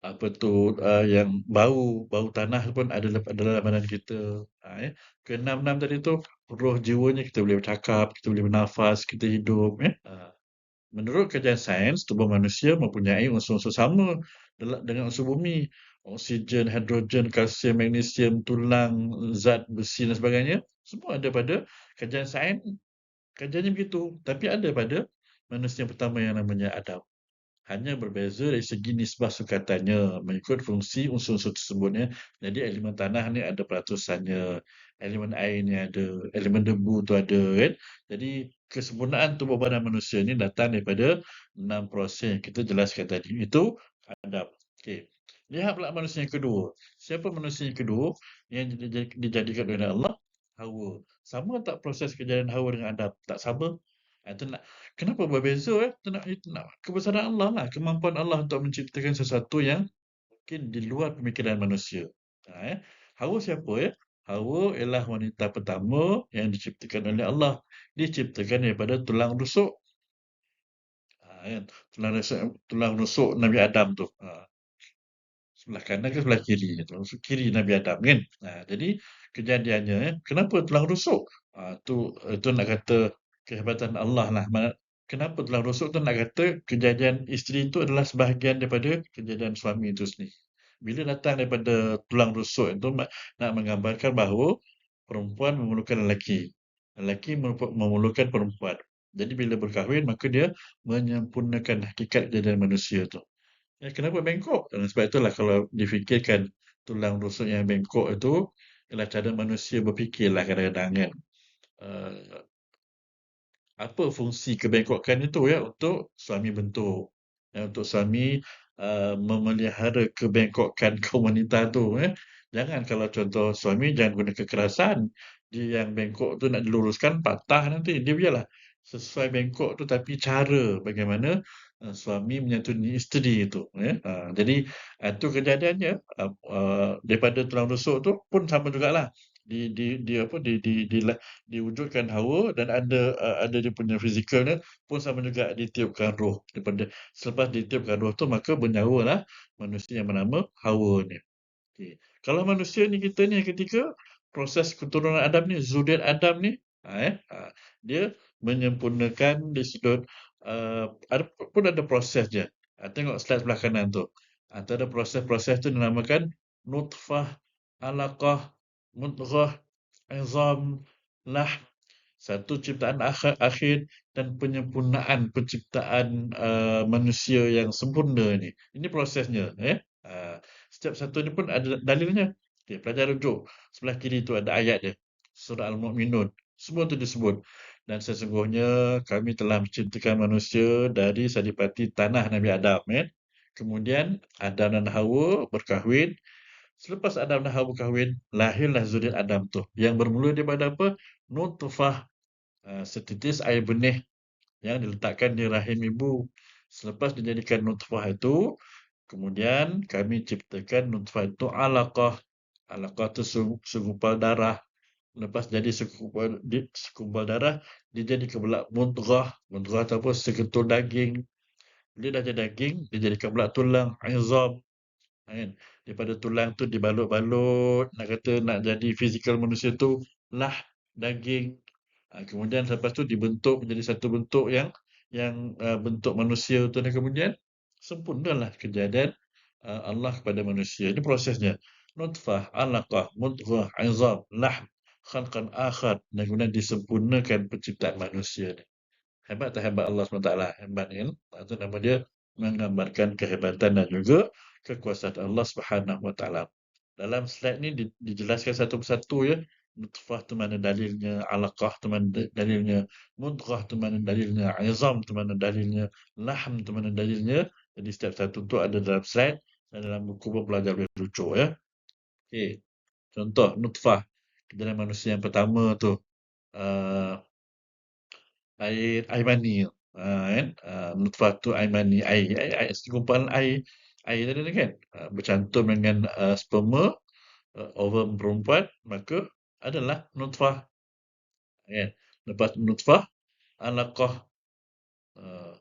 Apa tu yang bau tanah pun ada dalam badan kita. Ya. Keenam-enam tadi tu roh jiwanya kita boleh bercakap, kita boleh bernafas, kita hidup ya. Menurut kajian sains, tubuh manusia mempunyai unsur-unsur sama dengan unsur bumi. Oksigen, hidrogen, kalsium, magnesium, tulang, zat besi dan sebagainya. Semua ada pada kajian sains. Kajiannya begitu. Tapi ada pada manusia yang pertama yang namanya Adam. Hanya berbeza dari segi nisbah sukatannya mengikut fungsi unsur-unsur tersebutnya. Jadi elemen tanah ni ada peratusannya, elemen air ni ada, elemen debu tu ada kan. Jadi kesempurnaan tubuh badan manusia ni datang daripada 6 proses yang kita jelaskan tadi. Itu Adam. Okey. Lihat pula manusia yang kedua. Siapa manusia yang kedua yang dijadikan oleh Allah? Hawa. Sama tak proses kejadian Hawa dengan Adam? Tak sama. Itu nak kenapa berbeza Itu nak kebesaran Allah lah, kemampuan Allah untuk menciptakan sesuatu yang mungkin di luar pemikiran manusia. Hawa siapa ya? Hawa ialah wanita pertama yang diciptakan oleh Allah. Diciptakan daripada tulang rusuk. Kan? Tulang rusuk Nabi Adam tu. Sebelah kanan ke sebelah kiri? Tulang rusuk kiri Nabi Adam kan? Jadi kejadiannya, kenapa tulang rusuk? Itu nak kata kehebatan Allah lah. Kenapa tulang rusuk tu nak kata kejadian isteri itu adalah sebahagian daripada kejadian suami itu sendiri. Bila datang daripada tulang rusuk itu nak menggambarkan bahawa perempuan memerlukan lelaki. Lelaki memerlukan perempuan. Jadi bila berkahwin maka dia menyempurnakan hakikat kejadian manusia itu. Kenapa bengkok? Sebab itulah kalau difikirkan tulang rusuk yang bengkok itu ialah cara manusia berfikirlah kadang-kadang kan. Apa fungsi kebengkokan itu ya untuk suami bentuk. Untuk suami memelihara kebengkokan kaum wanita tu. Jangan kalau contoh suami jangan guna kekerasan. Dia yang bengkok tu nak diluruskan patah nanti. Dia biarlah sesuai bengkok tu tapi cara bagaimana suami menyantuni isteri itu. Jadi itu kejadiannya daripada tulang rusuk tu pun sama jugalah. di apa diwujudkan hawa dan ada dia punya fizikalnya pun sama juga ditiupkan roh daripada selepas ditiupkan roh tu maka bernyawalah manusia yang bernama Hawa ni. Okey. Kalau manusia ni kita ni yang ketiga proses keturunan Adam ni zuriat Adam ni dia menyempurnakan di sudut ada proses dia. Tengok slide sebelah kanan tu. Antara proses-proses tu dinamakan nutfah, alaqah, mudghah, izam, lahm, satu ciptaan akhir dan penyempurnaan penciptaan manusia yang sempurna ni. Ini prosesnya. Setiap satu ni pun ada dalilnya. Okay, pelajar rujuk. Sebelah kiri tu ada ayat dia. Surah Al-Mu'minun. Semua tu disebut. Dan sesungguhnya kami telah menciptakan manusia dari saripati tanah Nabi Adam. Kemudian Adam dan Hawa berkahwin. Selepas Adam dan Hawa berkahwin, lahirlah zuriat Adam tu. Yang bermula daripada apa? Nutfah, setitis air benih yang diletakkan di rahim ibu. Selepas dijadikan nutfah itu, kemudian kami ciptakan nutfah itu alaqah. Alaqah itu segumpal darah. Lepas jadi segumpal darah, dia jadi pula mudghah. Mudghah itu apa? Segetul daging. Dia dah jadi daging, dia jadikan pula tulang, izam. Kan? Daripada tulang tu dibalut-balut, nak kata nak jadi fizikal manusia tu, lah daging. Kemudian lepas tu dibentuk menjadi satu bentuk yang bentuk manusia tu dan kemudian sempurnalah kejadian Allah kepada manusia. Ini prosesnya. Nutfah, alaqah, mudghah, izam, lahm, khalqan akhar dan kemudian disempurnakan penciptaan manusia ni. Hebat tak hebat Allah SWT? Hebat kan? Itu nama dia menggambarkan kehebatan dan juga kekuasaan Allah SWT. Dalam slide ni dijelaskan satu persatu ya. Nutfah tu mana dalilnya, alaqah tu mana dalilnya, mudghah tu mana dalilnya, izam tu mana dalilnya, lahm tu mana dalilnya. Jadi setiap satu tu ada dalam slide dan dalam buku pun pelajar boleh rujuk ya. Okey. Contoh nutfah. Kejadian manusia yang pertama tu. Uh, air mani kan nutfah tu air mani air segumpalan air tadi tu kan bercantum dengan sperma ovum perempuan maka adalah nutfah kan lepas nutfah alaqah uh,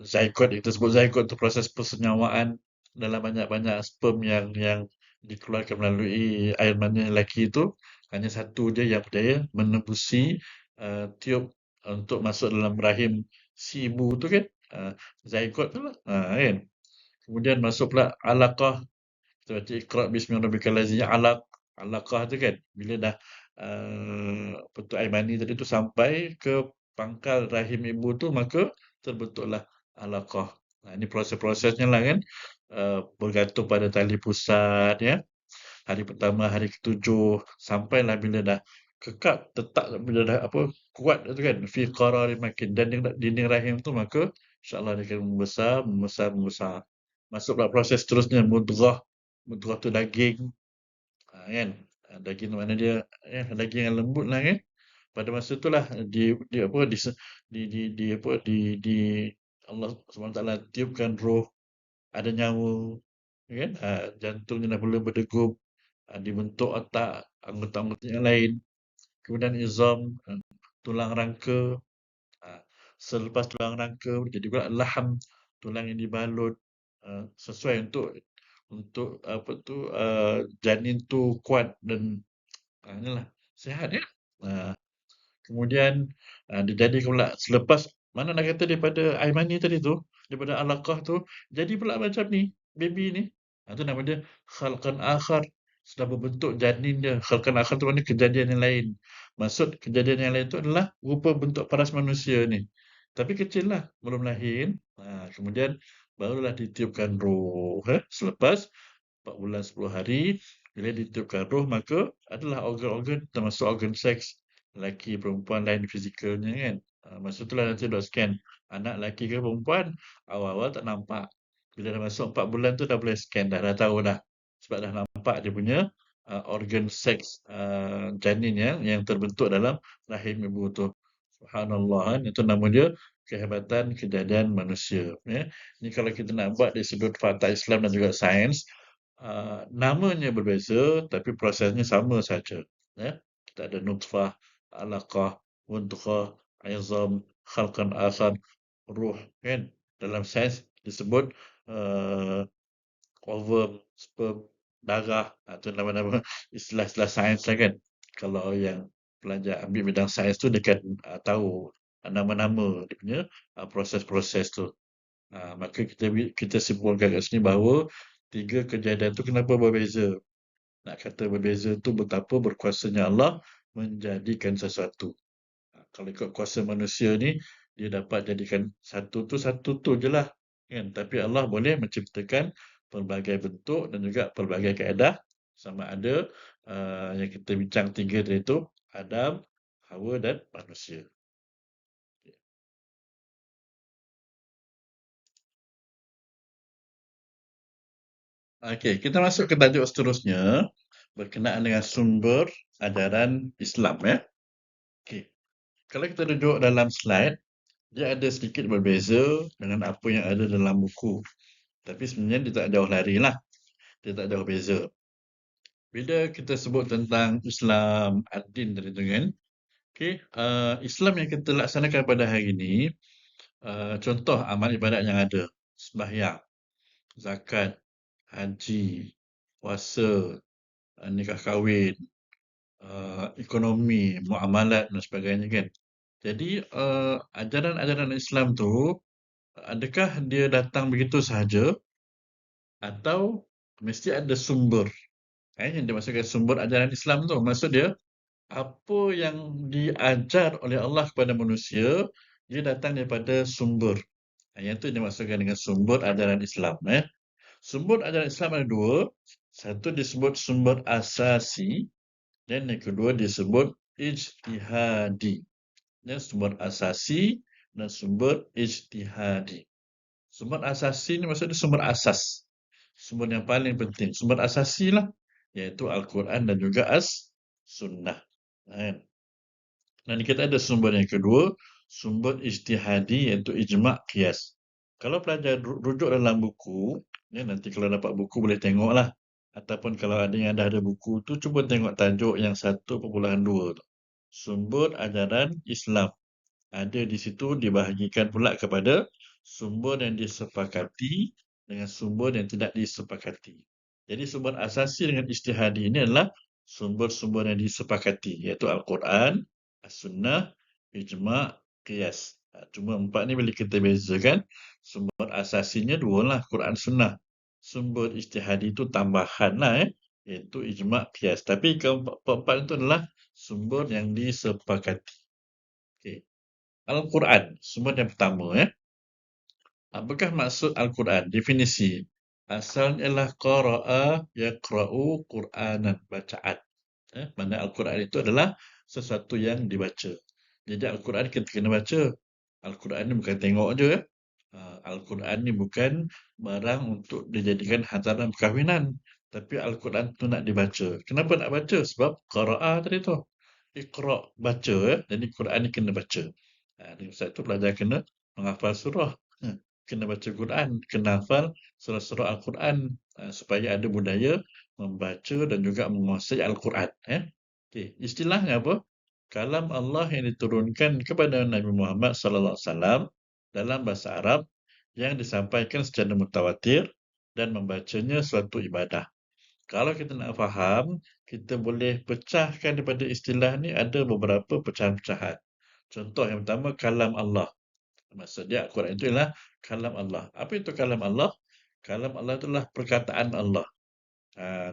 zygote kita sebut zygote tu proses persenyawaan dalam banyak-banyak sperm yang dikeluarkan melalui air mani lelaki itu hanya satu je yang berjaya menembusi tiup untuk masuk dalam rahim si ibu tu kan zygote tu lah kan kemudian masuk pula alaqah kita baca iqra bismi rabbikal ladzi alaqah tu kan bila dah bentuk air mani tadi tu sampai ke pangkal rahim ibu tu maka terbentuklah alaqah. Ini proses-prosesnya lah kan bergantung pada tali pusat ya. Hari pertama, hari ketujuh sampailah bila dah kekal tetap bila dah apa kuat tu kan fi qararin makin dan dinding rahim tu maka insyaallah dia akan membesar. Masuklah proses seterusnya mudghah. Mudghah tu daging kan. Daging mana dia daging yang lembut lah kan. Pada masa itulah di apa di apa di Allah SWT tiupkan roh ada nyawa kan jantungnya dah mula berdegup dibentuk otak anggota-anggota yang lain kemudian izam tulang rangka selepas tulang rangka jadi pula laham tulang yang dibalut sesuai untuk apa tu janin tu kuat dan inilah sihat ya kemudian dia jadi pula selepas mana nak kata daripada air mani tadi tu daripada alaqah tu jadi pula macam ni baby ni tu nama dia khalqan akhar sudah berbentuk janin dia khalqan akhar tu maknanya kejadian yang lain maksud kejadian yang lain tu adalah rupa bentuk paras manusia ni tapi kecil lah belum lahir kemudian barulah ditiupkan roh selepas 4 bulan 10 hari bila ditiupkan roh maka adalah organ-organ termasuk organ seks lelaki perempuan lain fizikalnya kan masa itulah nanti dok scan anak lelaki ke perempuan awal-awal tak nampak bila dah masuk 4 bulan tu dah boleh scan dah tahu dah sebab dah nampak dia punya organ seks janin yang terbentuk dalam rahim ibu tu subhanallah kan itu nama dia kehebatan kejadian manusia ya. Ini kalau kita nak buat dari sudut fakta Islam dan juga sains Namanya berbeza tapi prosesnya sama saja. Ya. Kita ada nutfah, alaqah, mudghah, izam, khalqan akhar, ruh kan. Dalam sains disebut uh, ovum, sperm, darah atau nama-nama istilah-istilah sains lah kan. Kalau yang pelajar ambil bidang sains tu dia kan tahu nama-nama dia punya proses-proses tu. Maka kita simpulkan kat sini bahawa tiga kejadian tu kenapa berbeza. Nak kata berbeza tu betapa berkuasanya Allah menjadikan sesuatu. Kalau ikut kuasa manusia ni, dia dapat jadikan satu tu je lah. Kan? Tapi Allah boleh menciptakan pelbagai bentuk dan juga pelbagai kaedah. Sama ada yang kita bincang tiga tadi tu, Adam, Hawa dan manusia. Okey, kita masuk ke tajuk seterusnya berkenaan dengan sumber ajaran Islam ya. Okey. Kalau kita duduk dalam slide, dia ada sedikit berbeza dengan apa yang ada dalam buku. Tapi sebenarnya dia tak jauh lari lah. Dia tak jauh beza. Bila kita sebut tentang Islam, ad-din tadi tu kan. Okay, Islam yang kita laksanakan pada hari ini, contoh amal ibadat yang ada. Sembahyang, zakat, haji, puasa, nikah kahwin, ekonomi, muamalat dan sebagainya kan. Jadi ajaran-ajaran Islam tu adakah dia datang begitu sahaja atau mesti ada sumber? Yang dimaksudkan sumber ajaran Islam tu maksud dia apa yang diajar oleh Allah kepada manusia dia datang daripada sumber. Yang itu dimaksudkan dengan sumber ajaran Islam. Sumber ajaran Islam ada dua. Satu disebut sumber asasi dan yang kedua disebut ijtihadi. Sumber asasi dan sumber ijtihadi. Sumber asasi ni maksudnya sumber asas. Sumber yang paling penting. Sumber asasi lah. Iaitu Al-Quran dan juga As-Sunnah. Kan? Dan kita ada sumber yang kedua. Sumber ijtihadi iaitu ijma' qiyas. Kalau pelajar rujuk dalam buku, nanti kalau dapat buku boleh tengok lah. Ataupun kalau ada yang dah ada buku tu, cuba tengok tajuk yang 1.2 tu. Sumber ajaran Islam. Ada di situ dibahagikan pula kepada sumber yang disepakati dengan sumber yang tidak disepakati. Jadi sumber asasi dengan ijtihadi ini adalah sumber-sumber yang disepakati, iaitu Al-Quran, As-Sunnah, Ijma', Qiyas. Cuma empat ni boleh kita bezakan. Sumber asasinya dua lah, Quran, Sunnah. Sumber ijtihadi itu tambahan lah, iaitu Ijma', Qiyas. Tapi keempat itu adalah sumber yang disepakati. Okay. Al-Quran, sumber yang pertama. Apakah maksud Al-Quran? Definisi. Asalnya ialah qara'a yaqra'u Qur'anan, bacaan. Mana Al-Quran itu adalah sesuatu yang dibaca. Jadi Al-Quran kita kena baca. Al-Quran ni bukan tengok je. Al-Quran ni bukan barang untuk dijadikan hantaran perkahwinan. Tapi Al-Quran tu nak dibaca. Kenapa nak baca? Sebab qara'a tadi tu. Iqra' baca. Jadi Quran ni kena baca. Dengan sebab tu pelajar kena menghafal surah. Kena baca Quran, kena hafal surah-surah Al-Quran supaya ada budaya membaca dan juga menguasai Al-Quran. Okey, istilahnya apa? Kalam Allah yang diturunkan kepada Nabi Muhammad sallallahu alaihi wasallam dalam bahasa Arab yang disampaikan secara mutawatir dan membacanya suatu ibadah. Kalau kita nak faham, kita boleh pecahkan daripada istilah ni ada beberapa pecahan-pecahan. Contoh yang pertama, kalam Allah. Maksud dia Al-Quran itu ialah kalam Allah. Apa itu kalam Allah? Kalam Allah itulah perkataan Allah.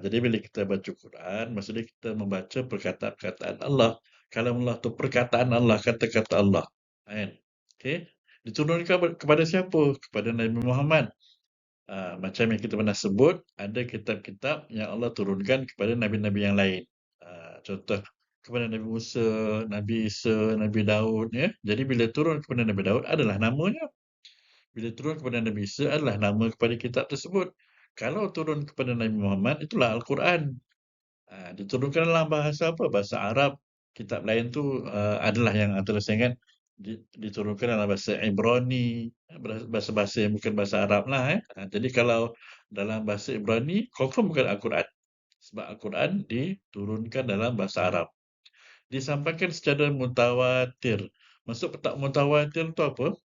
Jadi bila kita baca Quran, maksudnya kita membaca perkataan-perkataan Allah. Kalam Allah itu perkataan Allah, kata-kata Allah. Kan? Okay? Diturunkan kepada siapa? Kepada Nabi Muhammad. Macam yang kita pernah sebut, ada kitab-kitab yang Allah turunkan kepada Nabi-Nabi yang lain. Contoh, kepada Nabi Musa, Nabi Isa, Nabi Daud. Ya? Jadi bila turun kepada Nabi Daud adalah namanya. Bila turun kepada Nabi Isa adalah nama kepada kitab tersebut. Kalau turun kepada Nabi Muhammad, itulah Al-Quran. Diturunkan dalam bahasa apa? Bahasa Arab. Kitab lain tu adalah yang antara saya ingat diturunkan dalam bahasa Ibrani, bahasa-bahasa yang bukan bahasa Arab lah. Jadi kalau dalam bahasa Ibrani, confirm bukan Al-Quran. Sebab Al-Quran diturunkan dalam bahasa Arab. Disampaikan secara mutawatir. Maksud tak mutawatir tu apa?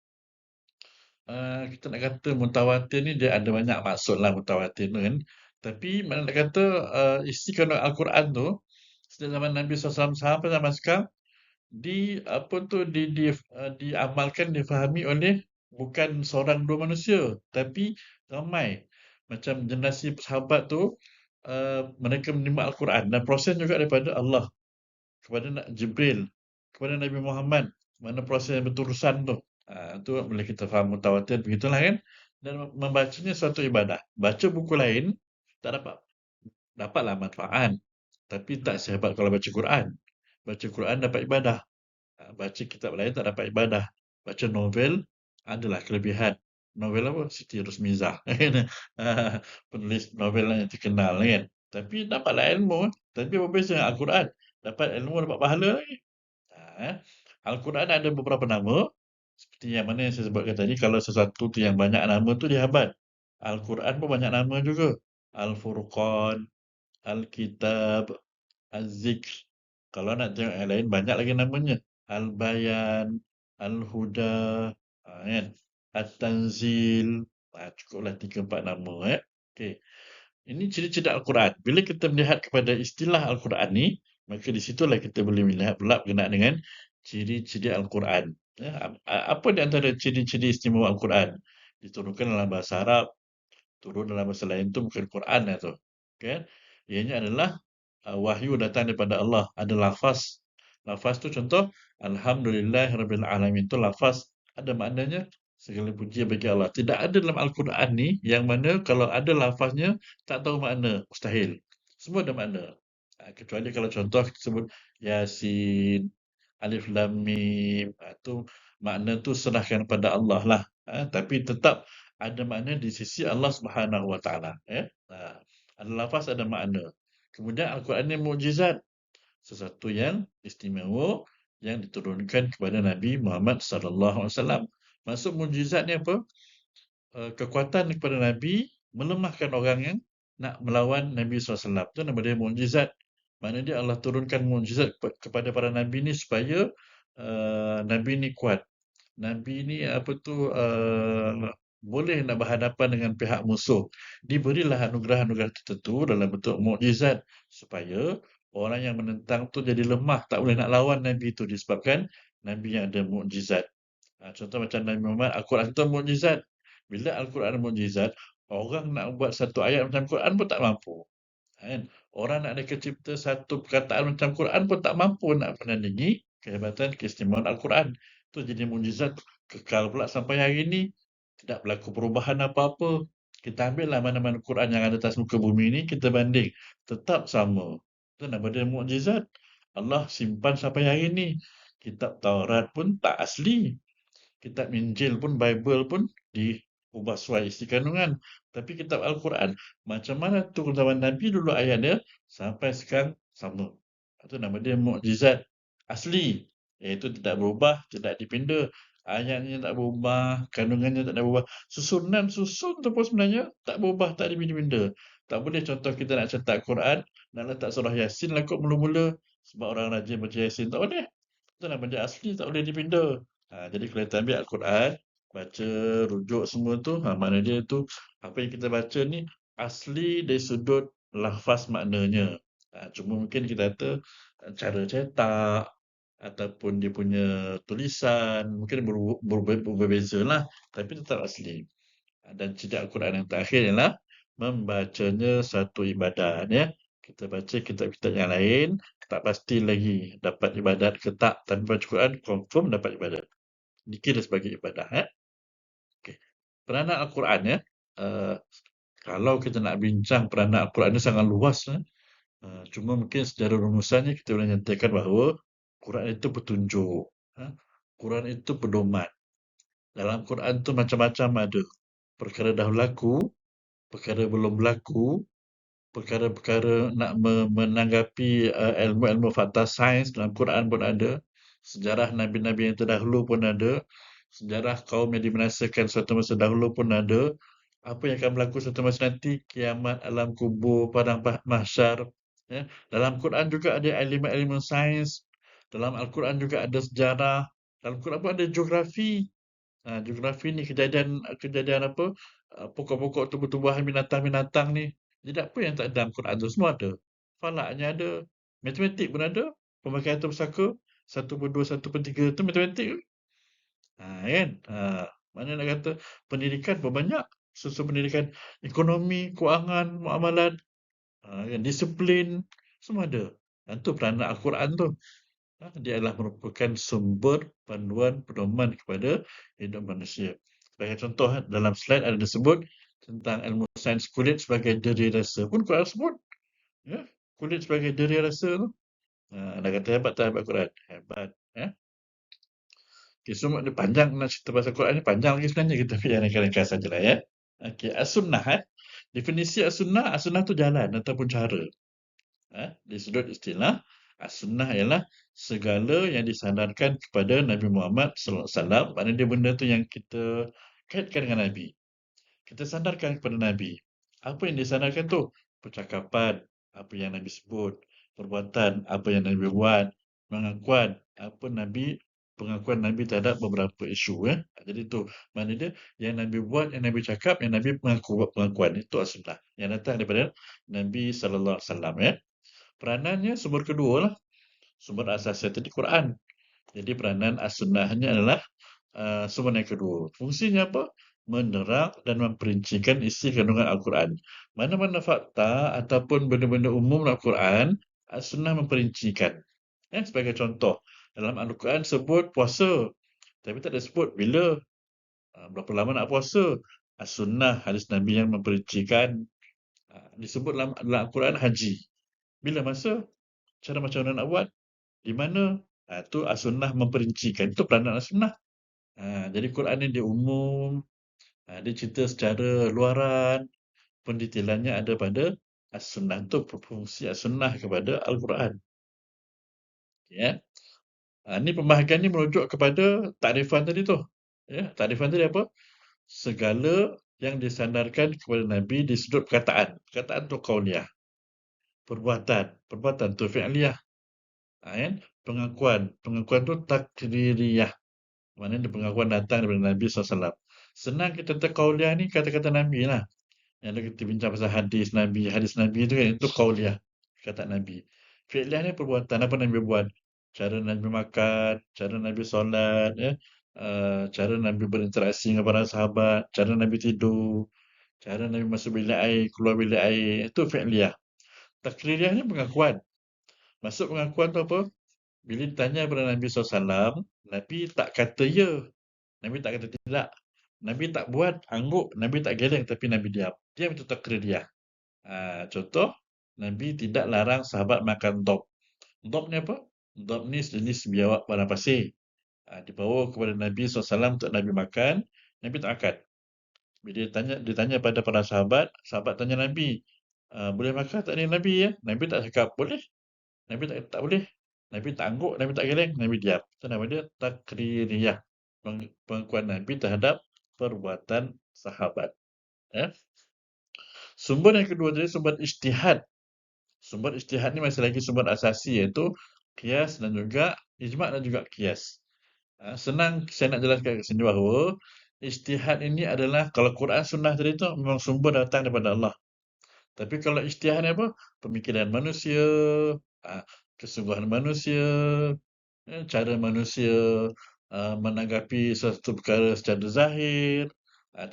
Kita nak kata mutawatir ni dia ada banyak maksud lah mutawatir tu kan. Tapi mana nak kata isi kandungan Al-Quran tu sejak zaman Nabi SAW sampai zaman sekarang apa tu diamalkan, difahami oleh bukan seorang dua manusia tapi ramai. Macam generasi sahabat tu mereka menerima Al-Quran dan proses juga daripada Allah kepada Jibril kepada Nabi Muhammad, mana proses yang berterusan tu. Tu boleh kita faham mutawatir begitulah kan. Dan membacanya suatu ibadah. Baca buku lain tak dapatlah manfaat, tapi tak sehebat kalau baca Quran. Baca Quran dapat ibadah. Baca kitab lain tak dapat ibadah. Baca novel adalah kelebihan. Novel apa? Siti Rusmizah. Penulis novel yang terkenal kan. Tapi dapatlah ilmu. Tapi berbeza dengan Al-Quran. Dapat ilmu, dapat pahala lagi. Al-Quran ada beberapa nama. Seperti yang mana yang saya sebutkan tadi. Kalau sesuatu tu yang banyak nama tu dihabat. Al-Quran pun banyak nama juga. Al-Furqan, Al-Kitab, Az-Zikr. Kalau nak tengok yang lain, banyak lagi namanya. Al-Bayan, Al-Huda, kan? At-Tanzil. Cukuplah 3-4 nama. Okey. Ini ciri-ciri Al-Quran. Bila kita melihat kepada istilah Al-Quran ni, maka di situlah kita boleh melihat pula berkenaan dengan ciri-ciri Al-Quran. Apa di antara ciri-ciri istimewa Al-Quran? Diturunkan dalam bahasa Arab, turun dalam bahasa lain tu bukan Quran lah tu. Kan? Ianya adalah wahyu datang daripada Allah. Ada lafaz. Lafaz tu contoh, Alhamdulillahirrabbilalamin. Tu lafaz. Ada maknanya, segala puji bagi Allah. Tidak ada dalam Al-Quran ni, yang mana kalau ada lafaznya, tak tahu makna. Mustahil. Semua ada makna. Kecuali kalau contoh kita sebut Yasin, Alif Lam Mim. Tu makna tu serahkan pada Allah lah. Tapi tetap ada makna di sisi Allah Subhanahu Wa Taala. Ada lafaz, ada makna. Kemudian Al-Quran ni mukjizat. Sesuatu yang istimewa yang diturunkan kepada Nabi Muhammad sallallahu alaihi wasallam. Maksud mukjizat ni apa? Kekuatan kepada Nabi melemahkan orang yang nak melawan Nabi SAW. Itu nama dia mukjizat. Maknanya dia Allah turunkan mukjizat kepada para Nabi ni supaya Nabi ni kuat. Nabi ni boleh nak berhadapan dengan pihak musuh. Diberilah anugerah-anugerah tertentu dalam bentuk mukjizat supaya orang yang menentang tu jadi lemah, tak boleh nak lawan Nabi tu disebabkan Nabi yang ada mukjizat. Contoh macam Nabi Muhammad, Al-Quran itu mukjizat. Bila Al-Quran mukjizat, orang nak buat satu ayat macam Quran pun tak mampu. Kan? Orang nak ada cipta satu perkataan macam Quran pun tak mampu nak menandingi kehebatan keistimewaan Al-Quran. Itu jadi mukjizat kekal pula sampai hari ini. Tidak berlaku perubahan apa-apa. Kita ambillah mana-mana Quran yang ada atas muka bumi ini, kita banding. Tetap sama. Itu nama dia mukjizat. Allah simpan sampai hari ini. Kitab Taurat pun tak asli. Kitab Injil pun, Bible pun diubah sesuai isi kandungan. Tapi kitab Al-Quran, macam mana turun zaman Nabi dulu ayat dia, sampai sekarang sama. Itu nama dia mukjizat asli. Iaitu tidak berubah, tidak dipinda. Ayatnya tak berubah, kandungannya tak berubah. Susunan tu pun sebenarnya tak berubah, tak dipinda-pinda. Tak boleh contoh kita nak cetak Quran, nak letak surah Yasin lah kot mula-mula. Sebab orang rajin baca Yasin, tak boleh. Itu nama dia asli, tak boleh dipinda. Jadi kalau kita ambil Al-Quran, baca, rujuk semua tu, makna dia tu, apa yang kita baca ni, asli dari sudut lafaz maknanya. Cuma mungkin kita kata, cara cetak, ataupun dia punya tulisan, mungkin berbeza lah, tapi tetap asli. Dan ciri Al-Quran yang terakhir ialah, membacanya satu ibadat. Kita baca kitab-kitab yang lain, tak pasti lagi dapat ibadat ke tak, tapi baca Quran, confirm dapat ibadat. Dikira sebagai ibadah. Okay. Peranan Al-Quran kalau kita nak bincang peranan Al-Quran ini sangat luas. Cuma mungkin secara rumusannya kita boleh nyatakan bahawa Quran itu petunjuk. Quran itu pedoman. Dalam Quran itu macam-macam ada. Perkara dah berlaku, perkara belum berlaku, perkara-perkara nak menanggapi ilmu-ilmu fakta sains dalam Quran pun ada. Sejarah Nabi-Nabi yang terdahulu pun ada. Sejarah kaum yang dibinasakan suatu masa dahulu pun ada. apa yang akan berlaku suatu masa nanti, kiamat, alam kubur, padang mahsyar. Ya. Dalam Quran juga ada elemen-elemen sains. Dalam Al-Quran juga ada sejarah. Dalam Quran pun ada geografi. Geografi ni kejadian apa? Pokok-pokok, tumbuh-tumbuhan, binatang-binatang ni. Jadi apa yang tak ada dalam Quran tu semua ada. Falaknya ada, matematik pun ada. Pemakaian atau pusaka, 1/2, 1/3 tu matematik ke? Kan? Mana nak kata pendidikan pun banyak. Susu pendidikan ekonomi, kewangan, muamalat, kan, disiplin, semua ada. Dan tu peranan Al-Quran tu. Dia adalah merupakan sumber panduan pedoman kepada hidup manusia. Sebagai contoh, dalam slide ada disebut tentang ilmu sains kulit sebagai deri rasa. Pun Quran sebut. Ya, kulit sebagai deri rasa tu. Anda kata hebat tak hebat Quran? Hebat. Ya. Okay, semua dia panjang nak cerita pasal Quran ni, panjang lagi sebenarnya, kita biar ringkas-ringkas sajalah ya. Okey, as-sunnah definisi as-sunnah tu jalan ataupun cara. Di sudut istilah, as-sunnah ialah segala yang disandarkan kepada Nabi Muhammad sallallahu alaihi wasallam, maknanya dia benda tu yang kita kaitkan dengan Nabi. Kita sandarkan kepada Nabi. Apa yang disandarkan tu? Percakapan, apa yang Nabi sebut, perbuatan, apa yang Nabi buat, pengakuan Nabi terhadap beberapa isu. Jadi tu, mana dia, yang Nabi buat, yang Nabi cakap, yang Nabi mengaku buat pengakuan. Itu as-sunnah. Yang datang daripada Nabi sallallahu alaihi wasallam. Peranannya sumber kedua lah. Sumber asasnya tadi Quran. Jadi peranan as-sunnahnya adalah sumber yang kedua. Fungsinya apa? Menerang dan memperincikan isi kandungan Al-Quran. Mana-mana fakta ataupun benda-benda umum dalam Al-Quran, as-sunnah memperincikan. Sebagai contoh, dalam Al-Quran sebut puasa. Tapi tak ada sebut bila, berapa lama nak puasa. As-sunnah, hadis Nabi yang memperincikan. Disebut dalam Al-Quran haji. Bila masa? Cara macam mana nak buat? Di mana? Itu as-sunnah memperincikan. Itu peranan as-sunnah. Jadi Quran ni dia umum, dia cerita secara luaran, pendetailannya ada pada as-sunnah. Itu fungsi as-sunnah kepada Al-Quran. Ya. Ni pembahagian ni merujuk kepada takrifan tadi tu. Takrifan tadi apa? Segala yang disandarkan kepada Nabi di sudut perkataan. Perkataan tu qauliyah. Perbuatan tu fi'liyah. Kan? Pengakuan tu takririyah. Maknanya pengakuan datang daripada Nabi SAW. Senang kita kata qauliyah ni kata-kata Nabi lah. Yang kita bincang pasal hadis Nabi tu kan, itu qauliyah, kata Nabi. Fi'liyah ni perbuatan, apa Nabi buat. Cara Nabi makan, cara Nabi solat, cara Nabi berinteraksi dengan para sahabat, cara Nabi tidur, cara Nabi masuk bilik air, keluar bilik air, itu fi'liyah. Takririyah ni pengakuan. Maksud pengakuan tu apa? Bila ditanya kepada Nabi SAW, Nabi tak kata ya. Nabi tak kata tidak. Nabi tak buat angguk, Nabi tak geleng, tapi Nabi diam. Diam itu takririyah. Contoh, Nabi tidak larang sahabat makan dop. Dop ni apa? Dop ni sejenis biawak padang pasir. Dibawa kepada Nabi SAW untuk Nabi makan, Nabi tak makan. Bila ditanya pada para sahabat tanya Nabi, boleh makan tak ni Nabi ya? Nabi tak cakap, boleh. Nabi tak boleh. Nabi tak angguk, Nabi tak geleng, Nabi diam. Itu nama dia takririyah. Pengakuan Nabi terhadap perbuatan sahabat. Sumber yang kedua tadi sumber ijtihad. Sumber ijtihad ni masih lagi sumber asasi, iaitu qiyas dan juga ijma' dan juga qiyas. Senang saya nak jelaskan kat sini bahawa ijtihad ini adalah, kalau Quran sunnah tadi tu memang sumber datang daripada Allah. Tapi kalau ijtihad ni apa? Pemikiran manusia, kesungguhan manusia, cara manusia menanggapi sesuatu perkara secara zahir.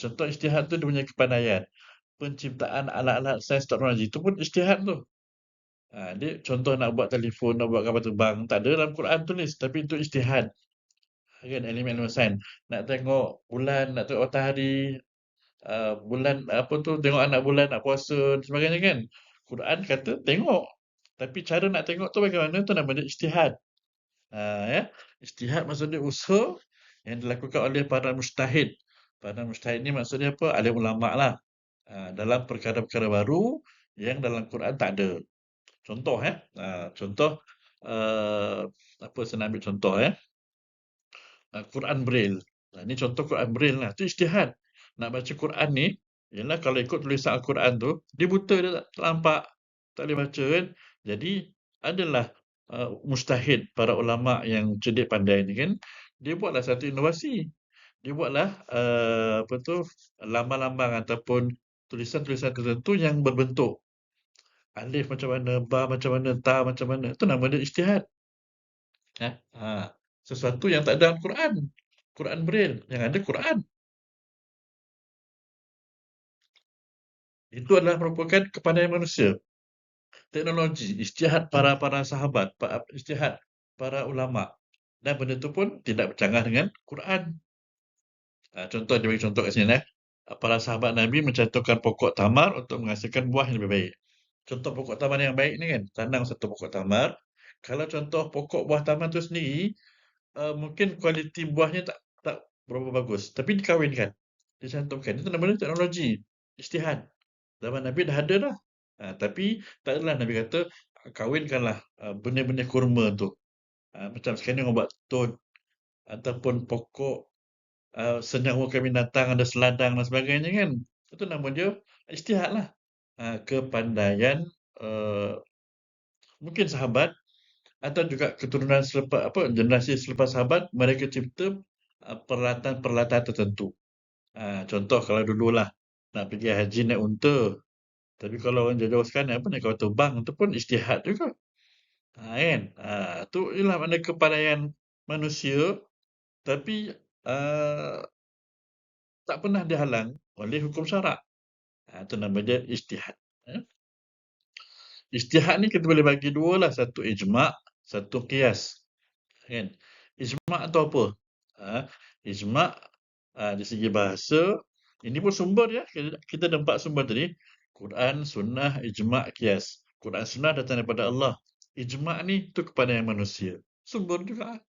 Contoh ijtihad tu dia punya kepandaian. Penciptaan alat-alat sains teknologi itu pun ijtihad tu. Dia contoh nak buat telefon, nak buat kapal terbang, tak ada dalam Quran tulis, tapi itu ijtihad. Kan elemen-elemen sains. Nak tengok bulan, nak tengok matahari, bulan apa tu, tengok anak bulan, nak puasa dan sebagainya kan. Quran kata tengok. Tapi cara nak tengok tu bagaimana, tu nama dia ijtihad. Ijtihad maksudnya usaha yang dilakukan oleh para mujtahid. Para mujtahid ni maksudnya apa? Alim ulama lah. Dalam perkara-perkara baru yang dalam Quran tak ada. Contoh contoh apa saya nak ambil contoh Quran Braille. Ini contoh Quran Braille lah. Itu ijtihad. Nak baca Quran ni Yalah kalau ikut tulisan Al-Quran tu, dia buta, dia tak nampak, tak boleh baca kan. Jadi adalah mustahid para ulama yang cerdik pandai ni kan, dia buatlah satu inovasi. Dia buatlah apa tu, lambang-lambang ataupun tulisan-tulisan tertentu yang berbentuk alif macam mana, ba macam mana, ta macam mana. Itu nama dia ijtihad. Sesuatu yang tak ada dalam Quran. Quran Braille, yang ada Quran. Itu adalah merupakan kepandaian manusia. Teknologi, ijtihad para para sahabat, ijtihad para ulama. Dan benda itu pun tidak bercanggah dengan Quran. Contoh, dia bagi contoh kat sini. Para sahabat Nabi mencantumkan pokok tamar untuk menghasilkan buah yang lebih baik. Contoh pokok tamar yang baik ni kan, tanam satu pokok tamar. Kalau contoh pokok buah tamar tu sendiri, mungkin kualiti buahnya tak tak berapa bagus, tapi dikawinkan, dicantumkan. Itu namanya teknologi, ijtihad. Zaman Nabi dah ada dah. Tapi tak adalah Nabi kata, kawinkanlah benih-benih kurma tu. Macam sekarang ni orang buat tut ataupun pokok senyawakan binatang, ada seladang dan sebagainya kan. Itu nama dia ijtihad lah. Kepandaian uh, mungkin sahabat atau juga keturunan selepas apa generasi selepas sahabat, mereka cipta peralatan-peralatan tertentu. Contoh kalau dululah nak pergi haji naik unta. Tapi kalau orang jauh-jauh sekarang apa naik kapal terbang, itu pun ijtihad juga. Kan? Tu ialah mana kepandaian manusia, tapi ah, tak pernah dihalang oleh hukum syarak. Itu nama dia ijtihad. Eh? Ijtihad ni kita boleh bagi dua lah. Satu ijma', satu qiyas. Kan? Ijma' tu apa? Ijma' di segi bahasa, ini pun sumber ya. Kita ada 4 sumber tadi. Quran, sunnah, ijma', qiyas. Quran, sunnah datang daripada Allah. Ijma' ni tu kepada yang manusia. Sumber juga.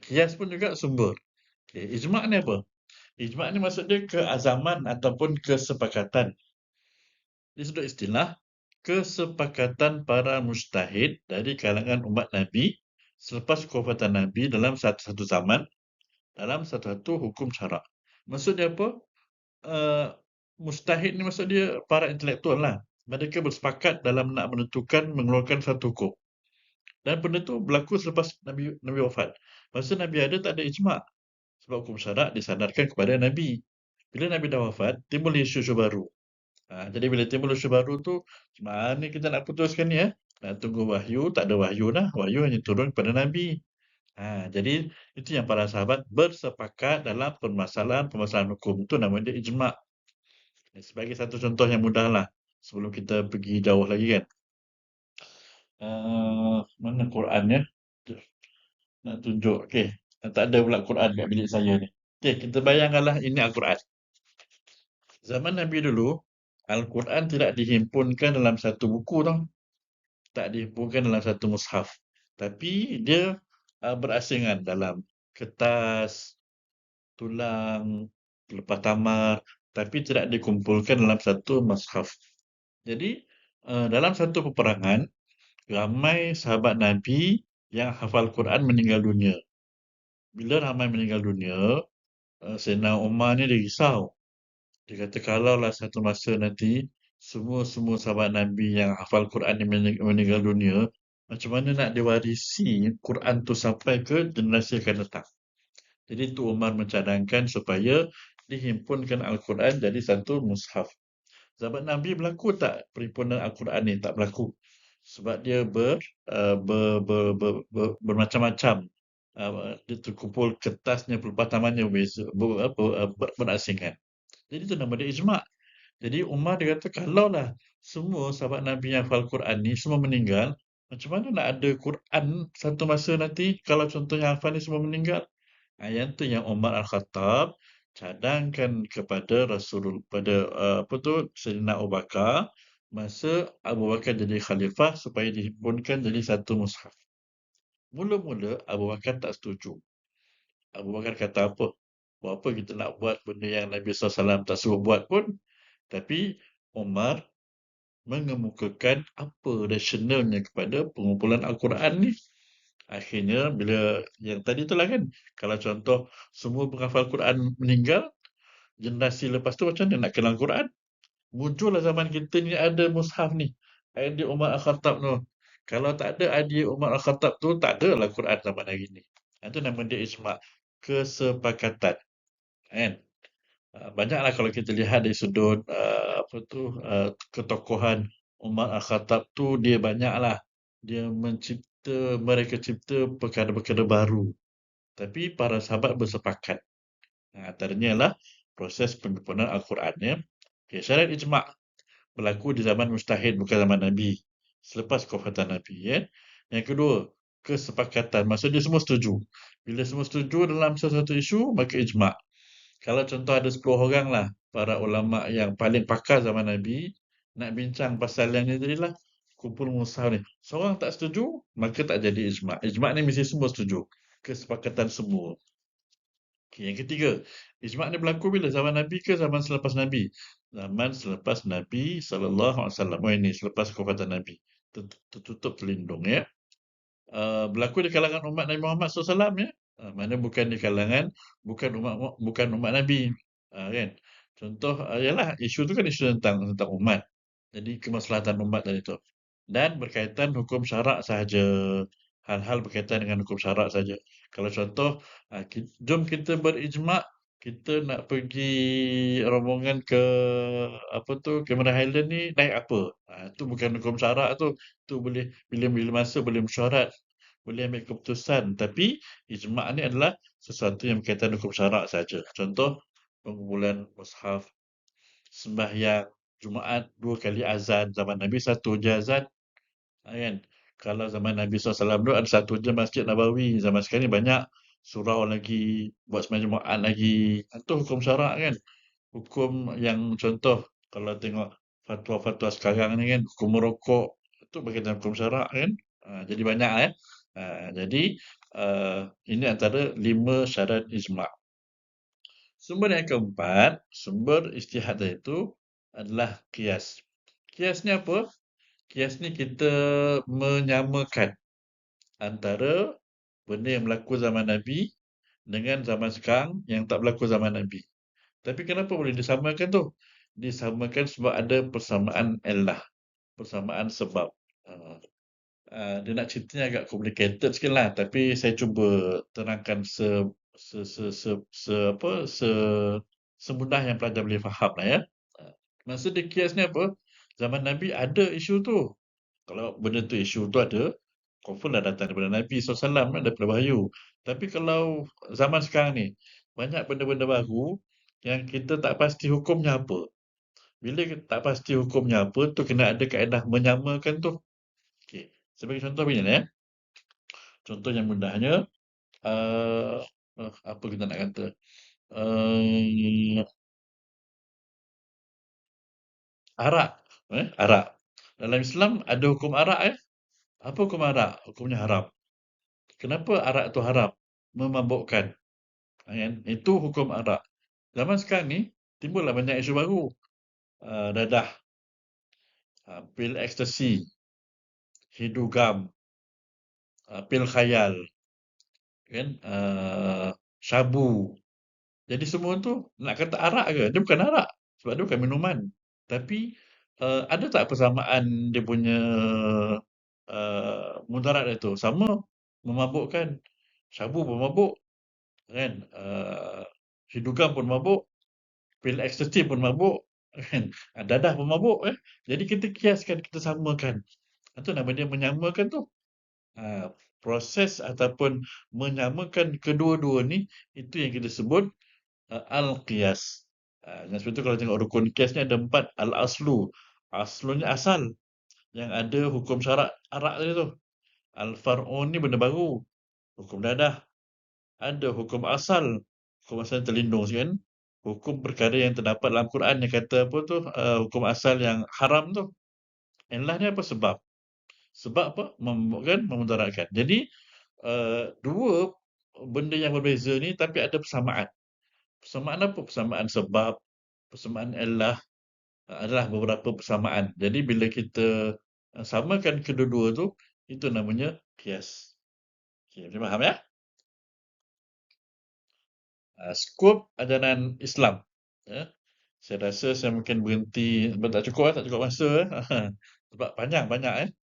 Qiyas pun juga sumber. Okay. Ijma' ni apa? Ijma' ni maksud dia keazaman ataupun kesepakatan. Di sudut istilah, kesepakatan para mujtahid dari kalangan umat Nabi selepas kewafatan Nabi dalam satu zaman, dalam satu hukum syarak. Maksudnya apa? Uh, Mujtahid ni maksud dia para intelektual lah. Mereka bersepakat dalam nak menentukan, mengeluarkan satu hukum. Dan benda tu berlaku selepas Nabi wafat. Masa Nabi ada tak ada ijma'. Sebab hukum syarak disandarkan kepada Nabi. Bila Nabi dah wafat, timbul isu-isu baru. Jadi bila timbul isu baru tu, macam mana kita nak putuskan ni? Nak tunggu wahyu, tak ada wahyu dah. Wahyu hanya turun kepada Nabi. Jadi itu yang para sahabat bersepakat dalam permasalahan hukum. Itu nama dia ijma'. Sebagai satu contoh yang mudah lah. Sebelum kita pergi jauh lagi kan. Mana Quran ya? Nak tunjuk. Okey. Tak ada pula Quran kat bilik saya ni. Okey, kita bayangkanlah ini Al-Quran. Zaman Nabi dulu, Al-Quran tidak dihimpunkan dalam satu buku tau. Tak dihimpunkan dalam satu mushaf. Tapi dia berasingan dalam kertas, tulang, lepas tamar. Tapi tidak dikumpulkan dalam satu mushaf. Jadi, dalam satu peperangan, ramai sahabat Nabi yang hafal Quran meninggal dunia. Bila ramai meninggal dunia, Sayyidina Umar ni dia risau. Dia kata kalaulah satu masa nanti semua sahabat Nabi yang hafal Quran ni meninggal dunia, macam mana nak diwarisi Quran tu sampai ke generasi akan datang. Jadi tu Umar mencadangkan supaya dihimpunkan Al-Quran jadi satu mushaf. Zaman Nabi berlaku tak perhimpunan Al-Quran ni? Tak berlaku. Sebab dia bermacam-macam. Dia terkumpul kertasnya, pelbahamannya berasingan. Jadi itu nama dia ijma'. Jadi Umar dia kata kalaulah semua sahabat Nabi yang hafal Quran ni semua meninggal, macam mana nak ada Quran satu masa nanti kalau contohnya hafal ni semua meninggal? Yang tu yang Umar Al-Khattab cadangkan kepada pada apa tu Sayyidina Abu Bakar masa Abu Bakar jadi khalifah supaya dihimpunkan jadi satu mushaf. Mula-mula Abu Bakar tak setuju. Abu Bakar kata apa? Buat apa kita nak buat benda yang Nabi SAW tak suruh buat pun? Tapi Umar mengemukakan apa rasionalnya kepada pengumpulan Al-Quran ni. Akhirnya bila yang tadi itulah kan, kalau contoh semua penghafal Quran meninggal, Generasi lepas tu macam mana nak kenal Quran? Muncullah zaman kita ni ada mushaf ni. Idea Umar Al-Khattab tu. Kalau tak ada idea Umar Al-Khattab tu, tak ada lah Quran zaman hari ni. Itu nama dia ijma'. Kesepakatan. Kan? Banyaklah kalau kita lihat dari sudut ketokohan Umar Al-Khattab tu dia banyaklah. Dia mereka cipta perkara-perkara baru. Tapi para sahabat bersepakat. Antaranya lah proses penyempurnaan Al-Quran ya. Okay, syarat ijma' berlaku di zaman mustahid bukan zaman Nabi. Selepas kewafatan Nabi ya. Yang kedua, kesepakatan. Maksudnya semua setuju. Bila semua setuju dalam sesuatu isu, maka ijma'. Kalau contoh ada 10 orang lah, para ulama' yang paling pakar zaman Nabi, nak bincang pasal yang ni tadi lah, kumpul mushaf ni. Seorang tak setuju, maka tak jadi ijma'. Ijma' ni mesti semua setuju. Kesepakatan semua. Okay, yang ketiga, ijma' ni berlaku bila zaman Nabi ke zaman selepas Nabi? Zaman selepas Nabi SAW. Oh ini, selepas kewafatan Nabi. Tertutup terlindung ya. Berlaku di kalangan umat Nabi Muhammad SAW ya. Mana bukan di kalangan, bukan umat Nabi. Kan? Contoh, ialah isu tu kan isu tentang umat. Jadi kemaslahatan umat tadi tu. Dan berkaitan hukum syarak sahaja. Hal-hal berkaitan dengan hukum syarak saja. Kalau contoh, jom kita berijma', kita nak pergi rombongan ke Cameron Highland ni naik apa? Itu bukan hukum syarak tu. Tu boleh bila masa boleh mesyuarat, boleh ambil keputusan. Tapi ijma' ni adalah sesuatu yang berkaitan hukum syarak saja. Contoh, pengumpulan mushaf, sembahyang Jumaat 2 kali azan. Zaman Nabi 1 je azan. Kan? Kalau zaman Nabi SAW tu ada 1 je Masjid Nabawi. Zaman sekarang ni banyak surau lagi, buat sembahyang Jumaat lagi. Itu hukum syarak kan. Hukum yang contoh, kalau tengok fatwa-fatwa sekarang ni kan, hukum merokok, itu berkaitan hukum syarak kan. Jadi banyak jadi ini antara 5 syarat ijma'. Sumber yang keempat, sumber ijtihad itu adalah qiyas. Qiyas ni apa? Qiyas ni kita menyamakan antara benda yang berlaku zaman Nabi dengan zaman sekarang yang tak berlaku zaman Nabi. Tapi kenapa boleh disamakan tu? Disamakan sebab ada persamaan illah, persamaan sebab. Dia nak ceritanya agak complicated sikit lah, tapi saya cuba terangkan semudah yang pelajar boleh faham lah ya. Maksud dia qiyas ni apa? Zaman Nabi ada isu tu. Kalau benda tu isu tu ada, confirm dah datang daripada Nabi SAW kan, daripada wahyu. Tapi kalau zaman sekarang ni, banyak benda-benda baru yang kita tak pasti hukumnya apa. Bila kita tak pasti hukumnya apa, tu kena ada kaedah menyamakan tu. Okey, sebagai contoh begini ya. Contoh yang mudahnya, uh, apa kita nak kata? Uh, Arak. Arak. Dalam Islam ada hukum arak ya. Apa hukum arak? Hukumnya haram. Kenapa arak tu haram? Memabukkan. Kan? Itu hukum arak. Zaman sekarang ni, timbullah banyak isu baru. Dadah, pil ekstasi, hidugam, pil khayal, kan? Syabu. Jadi semua tu nak kata arak ke? Dia bukan arak. Sebab dia bukan minuman. Tapi ada tak persamaan dia punya mudarat itu? Sama, memabukkan. Syabu pun mabuk. Kan? Hidugam pun mabuk. Pil ekstasi pun mabuk. Kan? Dadah pun mabuk. Jadi kita kiaskan, kita samakan. Itu nama dia menyamakan tu. Proses ataupun menyamakan kedua-dua ni, itu yang kita sebut al-qiyas. Dan sebab tu kalau tengok rukun qiyas ni ada 4. Al-aslu. Aslunya asal. Yang ada hukum syarak arak tadi tu. Al-far'un ni benda baru. Hukum dadah. Ada hukum asal. Hukum asal yang terlindung kan. Hukum perkara yang terdapat dalam Quran yang kata apa tu, hukum asal yang haram tu. Illah ni apa? Sebab. Sebab apa? Memabukkan, memudaratkan. Jadi, dua benda yang berbeza ni tapi ada persamaan. Persamaan apa? Persamaan sebab, persamaan illah, adalah beberapa persamaan. Jadi bila kita samakan kedua-dua tu, itu namanya qiyas. Okey, boleh faham ya? Skop ajaran Islam. Ya. Saya rasa saya mungkin berhenti sebab tak cukup masa sebab banyak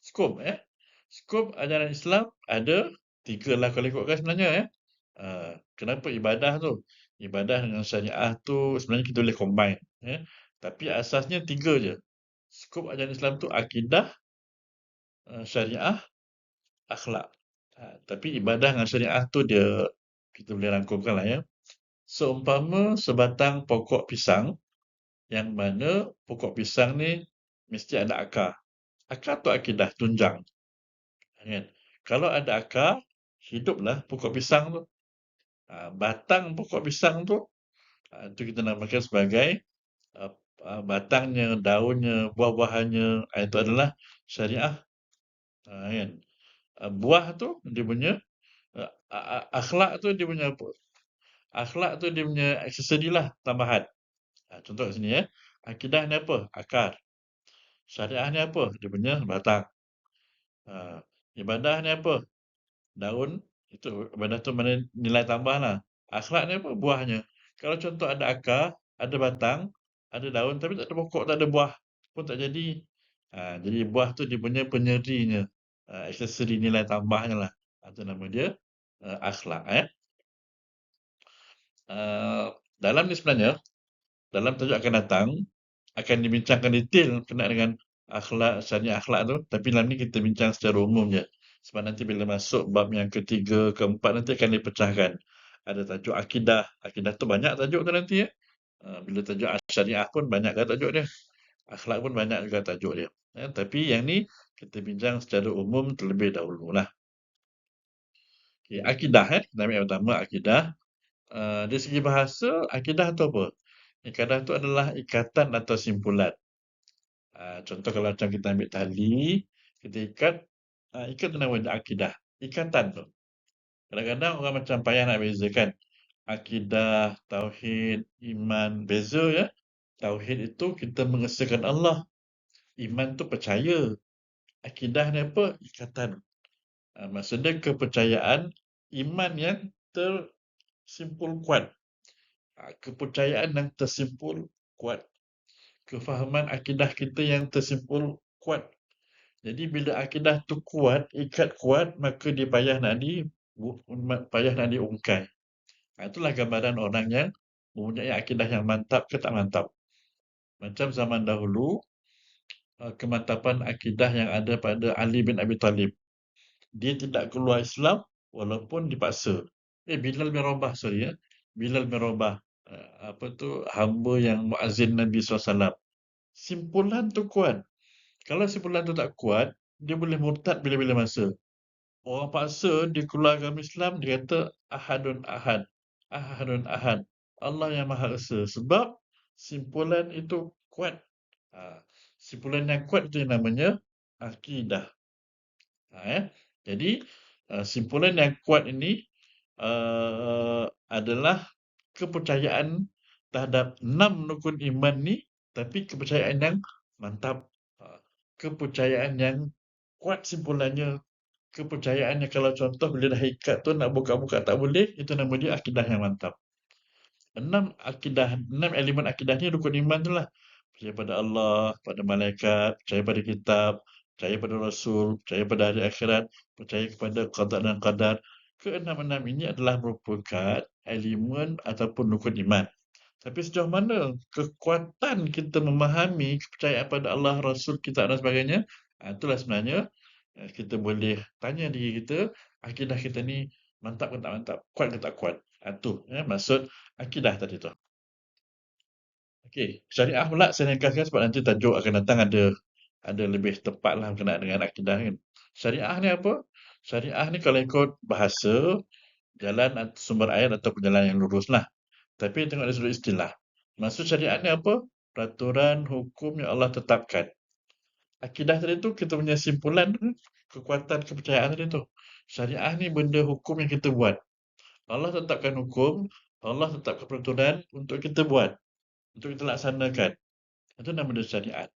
skop skop ajaran Islam ada tiga lah kalau ikutkan sebenarnya kenapa ibadah tu ibadah dengan syariah tu sebenarnya kita boleh combine tapi asasnya tiga je. Skop ajaran Islam tu akidah, syariah, akhlak. Tapi ibadah dengan syariah tu dia kita boleh rangkumkan lah ya. Seumpama sebatang pokok pisang yang mana pokok pisang ni mesti ada akar. Akar tu akidah tunjang. Kan? Kalau ada akar, hiduplah pokok pisang tu. Batang pokok pisang tu, itu kita namakan sebagai ah, batangnya, daunnya, buah-buahannya, itu adalah syariah. Kan? Buah tu dia punya akhlak tu dia punya apa? Akhlak tu dia punya aksesori lah tambahan. Contoh kat sini ya. Akidah ni apa? Akar. Syariah ni apa? Dia punya batang. Ha, ibadah ni apa? Daun. Itu ibadah tu mana nilai tambah lah. Akhlak ni apa? Buahnya. Kalau contoh ada akar, ada batang, ada daun tapi tak ada pokok, tak ada buah pun tak jadi. Jadi buah tu dia punya penyerinya. Aksesori nilai tambahnya lah. Itu nama dia akhlak. Dalam ni sebenarnya, dalam tajuk akan datang, akan dibincangkan detail berkenaan dengan akhlak, syariah akhlak tu. Tapi dalam ni kita bincang secara umum je. Sebab nanti bila masuk bab yang ketiga, keempat nanti akan dipecahkan. Ada tajuk akidah. Akidah tu banyak tajuk tu nanti ya. Bila tajuk syariah pun banyak kan tajuk dia. Akhlak pun banyak juga tajuk dia. Tapi yang ni kita bincang secara umum terlebih dahulu lah. Okay, akidah nama yang pertama akidah. Dari segi bahasa, akidah tu apa? Akidah tu adalah ikatan atau simpulan. Contoh kalau macam kita ambil tali, kita ikat, ikat tu nama dia akidah. Ikatan tu. Kadang-kadang orang macam payah nak bezakan. Akidah, tauhid, iman, beza ya. Tauhid itu kita mengesahkan Allah. Iman tu percaya. Akidah ni apa? Ikatan. Maksudnya kepercayaan iman yang tersimpul kuat. Kepercayaan yang tersimpul kuat. Kefahaman akidah kita yang tersimpul kuat. Jadi bila akidah tu kuat, ikat kuat, maka dia payah nak diungkai. Itulah gambaran orang yang mempunyai akidah yang mantap ke tak mantap. Macam zaman dahulu, kemantapan akidah yang ada pada Ali bin Abi Talib. Dia tidak keluar Islam walaupun dipaksa. Bilal bin Rabah, sorry ya. Bilal bin Rabah, apa tu, hamba yang muazzin Nabi SAW. Simpulan tu kuat. Kalau simpulan tu tak kuat, dia boleh murtad bila-bila masa. Orang paksa dia keluar agama Islam, dia kata ahadun ahad. Ahadun ahad. Allah yang Maha Esa. Sebab simpulan itu kuat. Simpulan yang kuat itu yang namanya akidah. Jadi simpulan yang kuat ini adalah kepercayaan terhadap 6 rukun iman ni, tapi kepercayaan yang mantap. Kepercayaan yang kuat simpulannya. Kepercayaannya kalau contoh bila dah ikat tu nak buka-buka tak boleh, itu nama dia akidah yang mantap. 6 elemen akidah ni rukun iman tu lah. Percaya pada Allah, pada malaikat, percaya pada kitab, percaya pada Rasul, percaya pada hari akhirat, percaya kepada qada dan qadar. Keenam-enam ini adalah merupakan elemen ataupun rukun iman. Tapi sejauh mana kekuatan kita memahami kepercayaan pada Allah, Rasul, kitab dan sebagainya, itulah sebenarnya kita boleh tanya diri kita, akidah kita ni mantap ke tak mantap, kuat ke tak kuat. Itu maksud akidah tadi tu. Okey, syariah pula saya ringkaskan sebab nanti tajuk akan datang ada lebih tepat lah berkenaan dengan akidah kan. Syariah ni apa? Syariah ni kalau ikut bahasa, jalan sumber air atau jalan yang lurus lah. Tapi tengok dari sudut istilah. Maksud syariat ni apa? Peraturan hukum yang Allah tetapkan. Akidah tadi tu kita punya simpulan kekuatan kepercayaan tadi tu. Syariah ni benda hukum yang kita buat. Allah tetapkan hukum, Allah tetapkan peraturan untuk kita buat, untuk kita laksanakan. Itu nama dia syariat.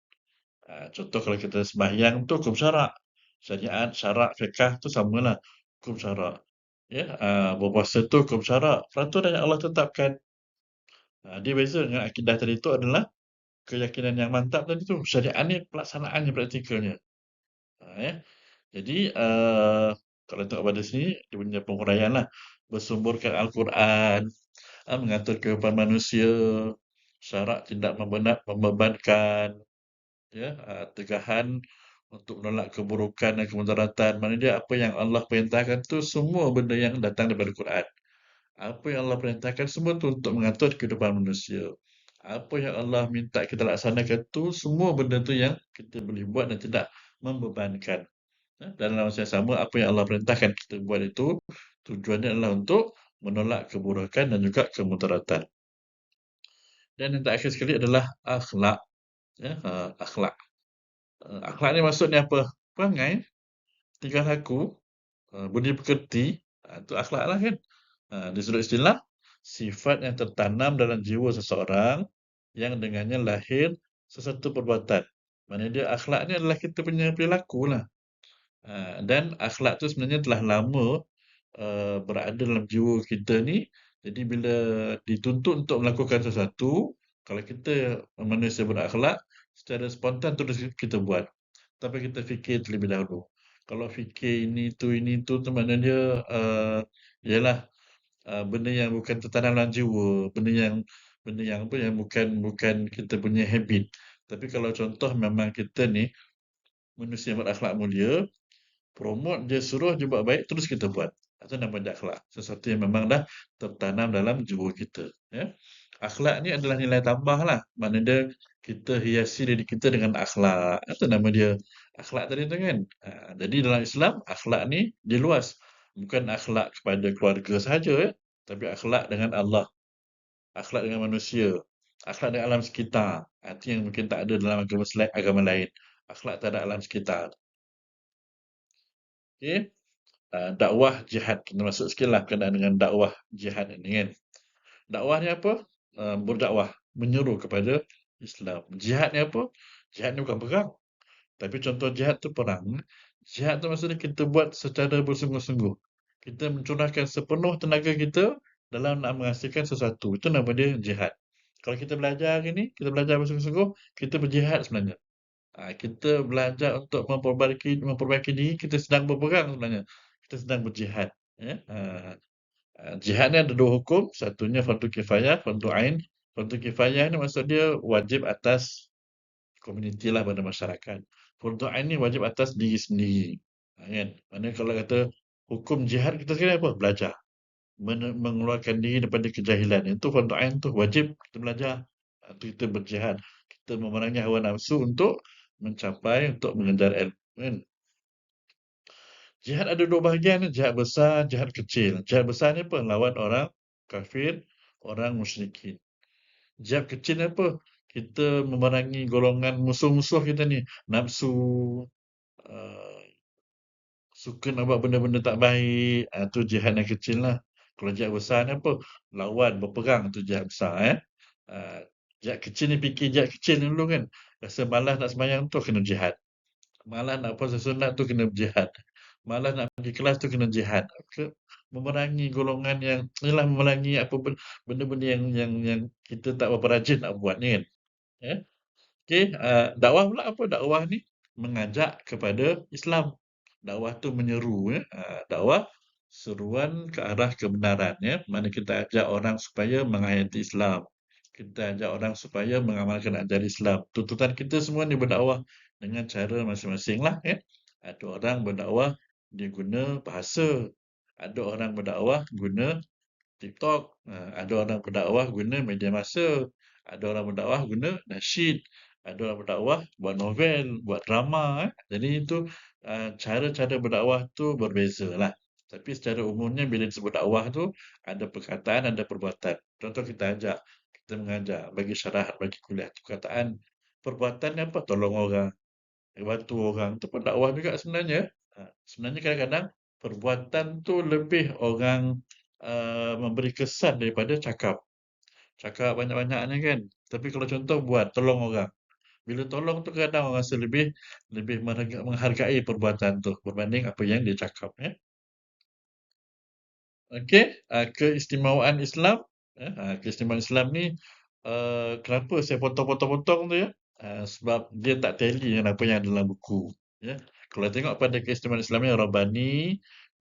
Contoh kalau kita sembahyang tu hukum syarak. Syariat, syarak, fiqah tu samalah. Hukum syarak. Berpuasa tu hukum syarak. Peraturan yang Allah tetapkan. Dia beza dengan akidah tadi itu adalah keyakinan yang mantap tadi tu. Syariat ni pelaksanaannya, praktikalnya. Ya. Jadi, kalau tengok pada sini, dia punya penguraian lah. Bersumberkan Al-Quran, mengatur kehidupan manusia, syarat tidak membebankan, ya, tegahan untuk menolak keburukan dan kemudaratan. Maknanya dia apa yang Allah perintahkan tu semua benda yang datang daripada Quran. Apa yang Allah perintahkan semua tu untuk mengatur kehidupan manusia. Apa yang Allah minta kita laksanakan tu semua benda tu yang kita boleh buat dan tidak membebankan. Dan dalam masa yang sama apa yang Allah perintahkan kita buat itu tujuannya adalah untuk menolak keburukan dan juga kemudaratan. Dan yang terakhir sekali adalah akhlak. Ya, akhlak. Akhlak ni maksudnya apa? Perangai, tingkah laku, budi pekerti, itu akhlak lah kan. Di sudut istilah, sifat yang tertanam dalam jiwa seseorang yang dengannya lahir sesuatu perbuatan. Maknanya dia akhlak ni adalah kita punya perilaku lah. Dan akhlak tu sebenarnya telah lama berada dalam jiwa kita ni. Jadi bila dituntut untuk melakukan sesuatu, kalau kita manusia berakhlak, secara spontan terus kita buat. Tapi kita fikir terlebih dahulu. Kalau fikir ini tu maknanya ialah benda yang bukan tertanam dalam jiwa, benda yang apa yang bukan bukan kita punya habit. Tapi kalau contoh memang kita ni manusia berakhlak mulia, promote dia, suruh dia buat baik, terus kita buat. Itu nama dia akhlak. Sesuatu yang memang dah tertanam dalam jiwa kita. Ya. Akhlak ni adalah nilai tambah lah. Maknanya dia, kita hiasi diri kita dengan akhlak. Itu nama dia akhlak tadi tu kan. Jadi dalam Islam, akhlak ni dia luas. Bukan akhlak kepada keluarga sahaja ya. Tapi akhlak dengan Allah. Akhlak dengan manusia. Akhlak dengan alam sekitar. Itu yang mungkin tak ada dalam agama lain. Akhlak terhadap alam sekitar. Okey. Dakwah jihad. Kita masuk sikit lah berkenaan dengan dakwah jihad ini kan. Dakwah ni apa? Berdakwah. Menyeru kepada Islam. Jihad ni apa? Jihad ni bukan perang. Tapi contoh jihad tu perang. Jihad tu maksudnya kita buat secara bersungguh-sungguh. Kita mencurahkan sepenuh tenaga kita dalam nak menghasilkan sesuatu. Itu nama dia jihad. Kalau kita belajar hari ni, kita belajar bersungguh-sungguh, kita berjihad sebenarnya. Kita belajar untuk memperbaiki diri, kita sedang berperang sebenarnya. Kita sedang berjihad. Ya. Jihad ni ada dua hukum. Satunya fardu kifayah, fardu ain. Fardu kifayah ni maksud dia wajib atas komuniti lah pada masyarakat. Fardu ain ni wajib atas diri sendiri. Kan? Maknanya kalau kata hukum jihad kita sekarang apa? Belajar. Mengeluarkan diri daripada kejahilan. Itu fardu ain tu wajib kita belajar. Itu kita berjihad. Kita memerangi hawa nafsu untuk mencapai, untuk mengejar ilmu. Kan? Jihad ada dua bahagian, jihad besar, jihad kecil. Jihad besar ni apa? Lawan orang kafir, orang musyrikin. Jihad kecil ni apa? Kita memerangi golongan musuh-musuh kita ni. Nafsu, uh, suka nak buat benda-benda tak baik. Tu jihad yang kecil lah. Kalau jihad besar ni apa? Lawan, berperang tu jihad besar. Uh, Jihad kecil ni fikir jihad kecil ni dulu kan. Rasa malas nak sembahyang tu kena jihad. Malas nak puasa sunat tu kena jihad. Malas nak pergi kelas tu kena jihad. Memerangi golongan yang inilah memerangi apa benda-benda yang kita tak berapa rajin nak buat ni kan. Ya. Okey, dakwah pula apa? Dakwah ni mengajak kepada Islam. Dakwah tu menyeru ya. Dakwah seruan ke arah kebenaran ya. Mana kita ajak orang supaya menghayati Islam. Kita ajak orang supaya mengamalkan ajaran Islam. Tuntutan kita semua ni berdakwah dengan cara masing-masing lah ya. Ada orang berdakwah dia guna bahasa. Ada orang berdakwah guna TikTok. Ada orang berdakwah guna media massa. Ada orang berdakwah guna nasyid. Ada orang berdakwah buat novel, buat drama. Jadi itu cara-cara berdakwah tu berbeza lah. Tapi secara umumnya bila disebut dakwah tu ada perkataan, ada perbuatan. Contoh kita ajak, kita mengajar, bagi syarahat, bagi kuliah. Perkataan, perbuatan apa? Tolong orang, bantu orang. Itu pun dakwah juga sebenarnya. Sebenarnya kadang-kadang perbuatan tu lebih orang memberi kesan daripada cakap. Cakap banyak-banyaknya kan. Tapi kalau contoh buat, tolong orang. Bila tolong tu kadang orang rasa lebih lebih menghargai perbuatan tu berbanding apa yang dia cakap ya. Okey, keistimewaan Islam Keistimewaan Islam ni, kenapa saya potong-potong-potong tu ya, sebab dia tak tally dengan apa yang ada dalam buku, ya. Kalau tengok pada keistimewaan Islam ni Rabbani,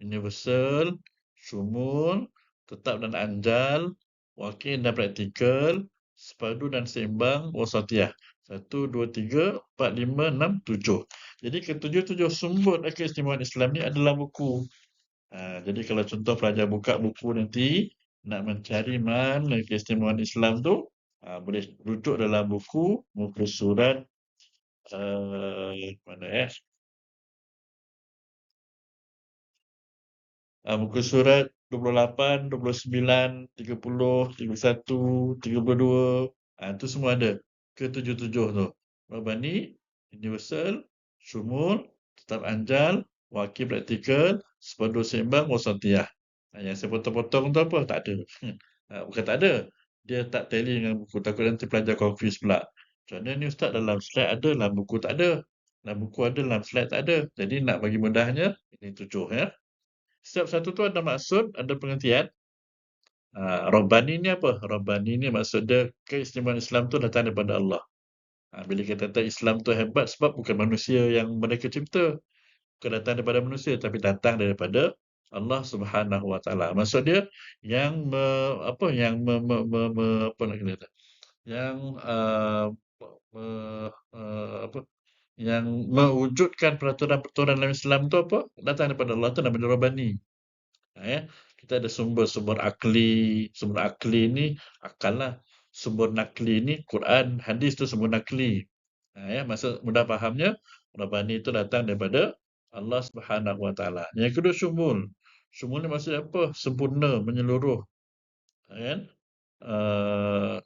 Universal, Syumul, Tetap dan Anjal, Wakil dan Praktikal, Sepadu dan Seimbang, Wasatiyah. 1, 2, 3, 4, 5, 6, 7. Jadi ketujuh-tujuh sumber keistimewaan Islam ni ada dalam buku. Jadi kalau contoh pelajar buka buku nanti, nak mencari mana keistimewaan Islam tu, boleh rujuk dalam buku, muka surat, mana muka surat 28, 29, 30, 31, 32, itu semua ada. Ketujuh-tujuh tu. Rabbani, Universal, Syumul, Tetap Anjal, Wakil Praktikal, Sepadu Seimbang, Wasatiyah. Yang saya potong-potong tu apa? Tak ada. Bukan tak ada. Dia tak tally dengan buku. Takut nanti pelajar confuse pula. Macam mana ni Ustaz, dalam slide ada, dalam buku tak ada. Dalam buku ada, dalam slide tak ada. Jadi nak bagi mudahnya, ini 7 ya. Setiap satu tu ada maksud, ada pengertian. Rabbani ni apa? Rabbani ni maksud dia keistimewaan Islam tu datang daripada Allah. Bila kita kata Islam tu hebat sebab bukan manusia yang mereka cipta. Bukan datang daripada manusia tapi datang daripada Allah Subhanahu Wa Taala. Maksud dia yang apa nak kata? Yang apa? Yang mewujudkan peraturan-peraturan dalam Islam tu apa? Datang daripada Allah tu namanya Rabbani. Ya. Kita ada sumber-sumber akli. Sumber akli ni akal lah. Sumber nakli ni Quran, hadis tu sumber nakli. Ya, maksud mudah fahamnya, Rabbani itu datang daripada Allah Subhanahu Wa Taala. Yang kedua syumul. Syumul ni maksudnya apa? Sempurna, menyeluruh. Kan? Uh,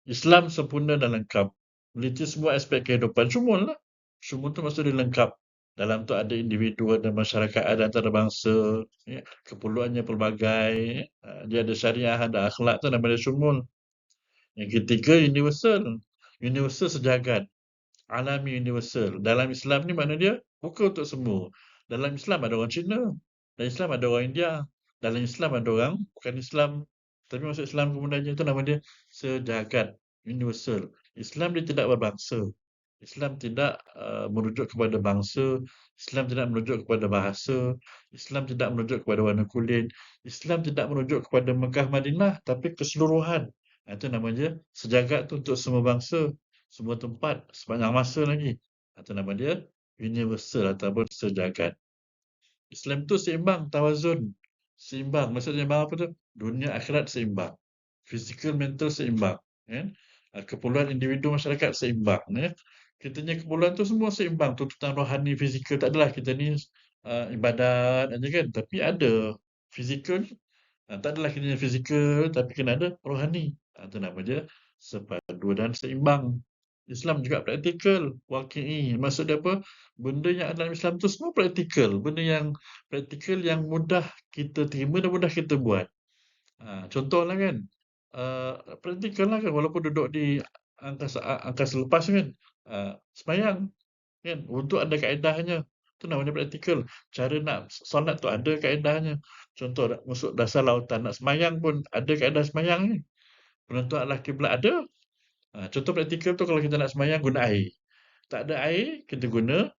Islam sempurna dan lengkap. Meliputi semua aspek kehidupan. Syumul lah. Syumul tu maksud dia lengkap. Dalam tu ada individu, ada masyarakat, ada antarabangsa, ya, keperluannya pelbagai, dia ada syariah, ada akhlak, tu nama dia syumul. Yang ketiga, universal. Universal sejagat. Alami universal. Dalam Islam ni makna dia bukan untuk semua. Dalam Islam ada orang Cina. Dalam Islam ada orang India. Dalam Islam ada orang bukan Islam. Tapi masuk Islam kemudiannya itu nama dia sejagat. Universal. Islam dia tidak berbangsa. Islam tidak merujuk kepada bangsa. Islam tidak merujuk kepada bahasa. Islam tidak merujuk kepada warna kulit. Islam tidak merujuk kepada Mekah Madinah. Tapi keseluruhan. Itu namanya sejagat tu untuk semua bangsa. Semua tempat, sepanjang masa lagi. Itu nama dia universal ataupun sejagat. Islam tu seimbang, tawazun. Seimbang. Maksudnya seimbang apa tu? Dunia akhirat seimbang. Physical, mental seimbang. Kan? Keperluan individu masyarakat seimbang. Ya? Kitanya keperluan tu semua seimbang. Tuntutan rohani, fizikal. Tak adalah kita ni ibadat aja kan. Tapi ada fizikal. Tak adalah kita fizikal. Tapi kena ada rohani. Itu nama dia sepadu dan seimbang. Islam juga praktikal, waqi'i. Maksud dia apa? Benda yang ada dalam Islam tu semua praktikal. Benda yang praktikal yang mudah kita terima dan mudah kita buat. Contohlah kan, praktikal lah kan walaupun duduk di angkasa lepas kan. Sembahyang kan, wuduk ada kaedahnya. Itu namanya praktikal. Cara nak solat tu ada kaedahnya. Contoh masuk dasar lautan, nak sembahyang pun ada kaedah sembahyang ni. Penentuan arah kiblat ada. Contoh praktikal tu kalau kita nak sembahyang guna air. Tak ada air, kita guna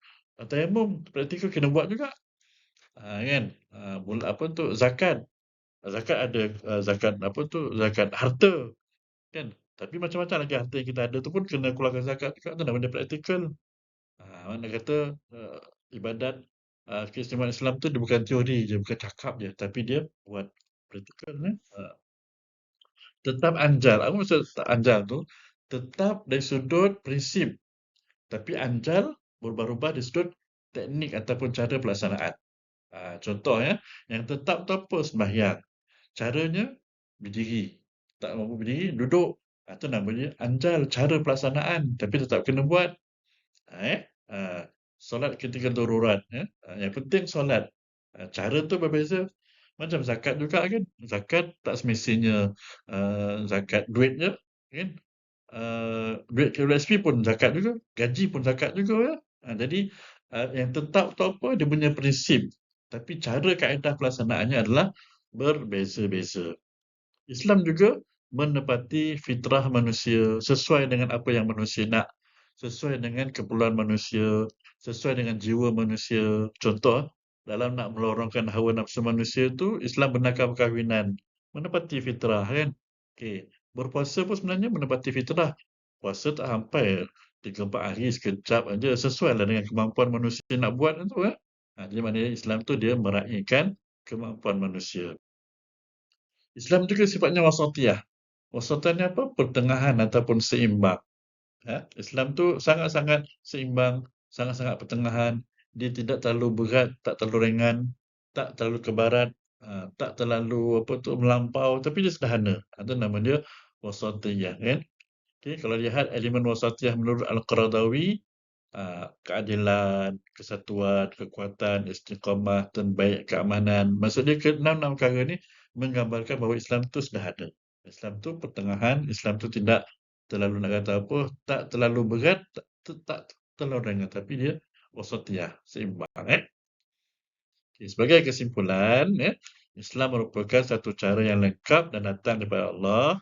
tayamum. Praktikal kena buat juga. Kan? Apa tu? Zakat. Zakat ada zakat apa tu? Zakat harta. Kan? Tapi macam-macam lagi harta yang kita ada tu pun kena keluarkan zakat juga. Tu nama dia praktikal. Mana kata ibadat keistimewaan Islam tu dia bukan teori je, bukan cakap je. Tapi dia buat praktikal. Tetap anjal. Apa maksud tetap anjal tu? Tetap dari sudut prinsip. Tapi anjal berubah-ubah dari sudut teknik ataupun cara pelaksanaan. Contoh ya, yang tetap tu apa? Sembahyang. Caranya berdiri. Tak mampu berdiri, duduk. Itu namanya anjal, cara pelaksanaan. Tapi tetap kena buat. Solat ketika darurat. Yang penting solat. Cara tu berbeza. Macam zakat juga kan. Zakat tak semestinya zakat duit je. Kan? Duit KWSP pun zakat juga. Gaji pun zakat juga ya. Jadi yang tetap tu apa? Dia punya prinsip. Tapi cara kaedah pelaksanaannya adalah berbeza-beza. Islam juga menepati fitrah manusia sesuai dengan apa yang manusia nak, sesuai dengan keperluan manusia, sesuai dengan jiwa manusia. Contoh, dalam nak melorongkan hawa nafsu manusia tu, Islam benarkan perkahwinan, menepati fitrah kan. Okey, berpuasa pun sebenarnya menepati fitrah. Puasa tak sampai 3-4 hari sekejap aja, sesuai lah dengan kemampuan manusia nak buat tu kan. Jadi maknanya Islam tu dia meraihkan kemampuan manusia. Islam juga sifatnya wasatiyah. Wasatiyah ni apa? Pertengahan ataupun seimbang. Islam tu sangat-sangat seimbang, sangat-sangat pertengahan. Dia tidak terlalu berat, tak terlalu ringan, tak terlalu ke barat, tak terlalu apa tu melampau, tapi dia sederhana. Itu nama dia wasatiyah kan. Okay, kalau lihat elemen wasatiyah menurut Al-Qaradawi, keadilan, kesatuan, kekuatan, istiqamah, terbaik, keamanan. Maksudnya ke-6 perkara ni menggambarkan bahawa Islam tu sederhana. Islam tu pertengahan, Islam tu tidak terlalu nak kata apa, tak terlalu berat, tak terlalu ringan, tapi dia wasatiyah, seimbang. Okay, sebagai kesimpulan, Islam merupakan satu cara yang lengkap dan datang daripada Allah.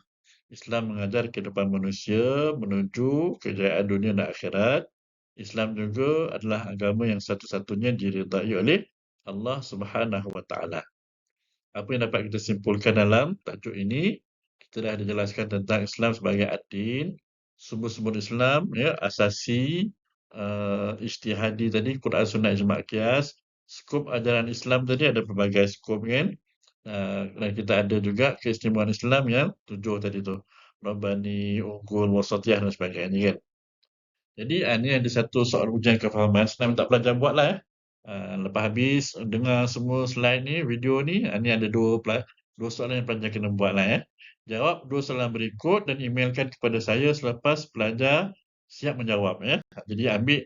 Islam mengajar kehidupan manusia menuju kejayaan dunia dan akhirat. Islam juga adalah agama yang satu-satunya diridai oleh Allah Subhanahu Wa Taala. Apa yang dapat kita simpulkan dalam tajuk ini, kita dah dijelaskan tentang Islam sebagai ad-din, sumber-sumber Islam, asasi, ijtihadi tadi, Quran, Sunnah, Ijma' Qiyas. Skop ajaran Islam tadi ada pelbagai skop kan. Dan kita ada juga keistimewaan Islam yang 7 tadi tu. Rabbani, Unggul, Wasatiyah dan sebagainya kan. Jadi ni ada satu soal ujian kefahaman. Senang minta pelajar buat lah. Lepas habis dengar semua slide ni, video ni, ni ada dua soalan yang pelajar kena buat lah. Jawab dua soalan berikut dan emailkan kepada saya selepas pelajar siap menjawab. Jadi ambil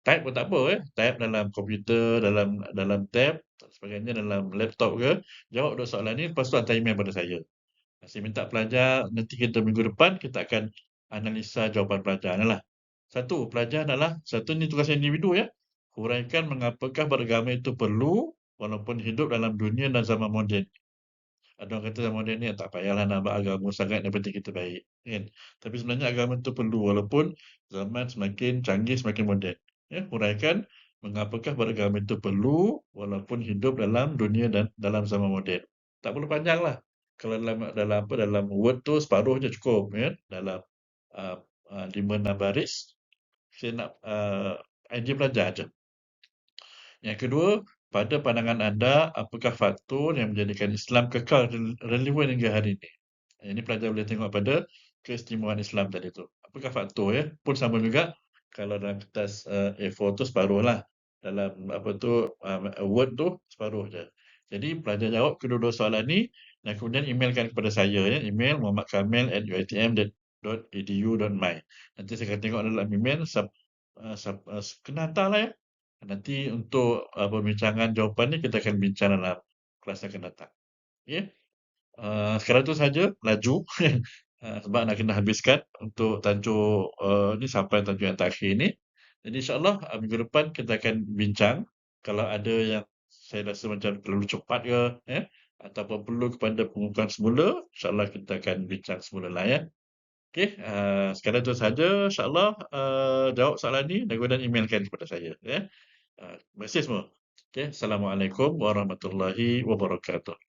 type pun tak apa. Type dalam komputer, dalam tab, sebagainya dalam laptop ke. Jawab dua soalan ni, lepas tu hantar email pada saya. Saya minta pelajar, nanti kita minggu depan, kita akan analisa jawapan pelajar ni lah. Pelajar adalah, ni tugas individu huraikan mengapakah beragama itu perlu walaupun hidup dalam dunia dan zaman moden. Ada orang kata zaman moden ni tak payahlah nak beragama sangat, yang penting kita baik. Kan? Tapi sebenarnya agama itu perlu walaupun zaman semakin canggih, semakin moden. Huraikan mengapakah beragama itu perlu walaupun hidup dalam dunia dan dalam zaman moden. Tak perlu panjang lah. Kalau dalam word tu separuh je cukup. Dalam 5-6 baris, saya nak idea belajar aja. Yang kedua, pada pandangan anda, apakah faktor yang menjadikan Islam kekal relevan hingga hari ini? Ini pelajar boleh tengok pada keistimewaan Islam tadi tu. Apakah faktor Pun sama juga, kalau dalam kertas A4 tu separuh lah. Dalam word tu separuh je. Jadi pelajar jawab kedua-dua soalan ni dan kemudian emailkan kepada saya email muhammadkamil@uitm.edu.my. Nanti saya akan tengok dalam email kena hantar lah Nanti untuk perbincangan jawapan ni kita akan bincang dalam kelas yang akan datang. Okey. Sekarang tu saja, laju sebab nak kena habiskan untuk tajuk ni sampai tajuk yang terakhir ni. Jadi insyaAllah minggu depan kita akan bincang kalau ada yang saya rasa macam terlalu cepat ke ataupun perlu kepada pengukuran semula, insyaAllah kita akan bincang semula lah Okey, sekarang tu saja insyaAllah jawab soalan ni dan kemudian emailkan kepada saya terima kasih semua. Assalamualaikum warahmatullahi wabarakatuh.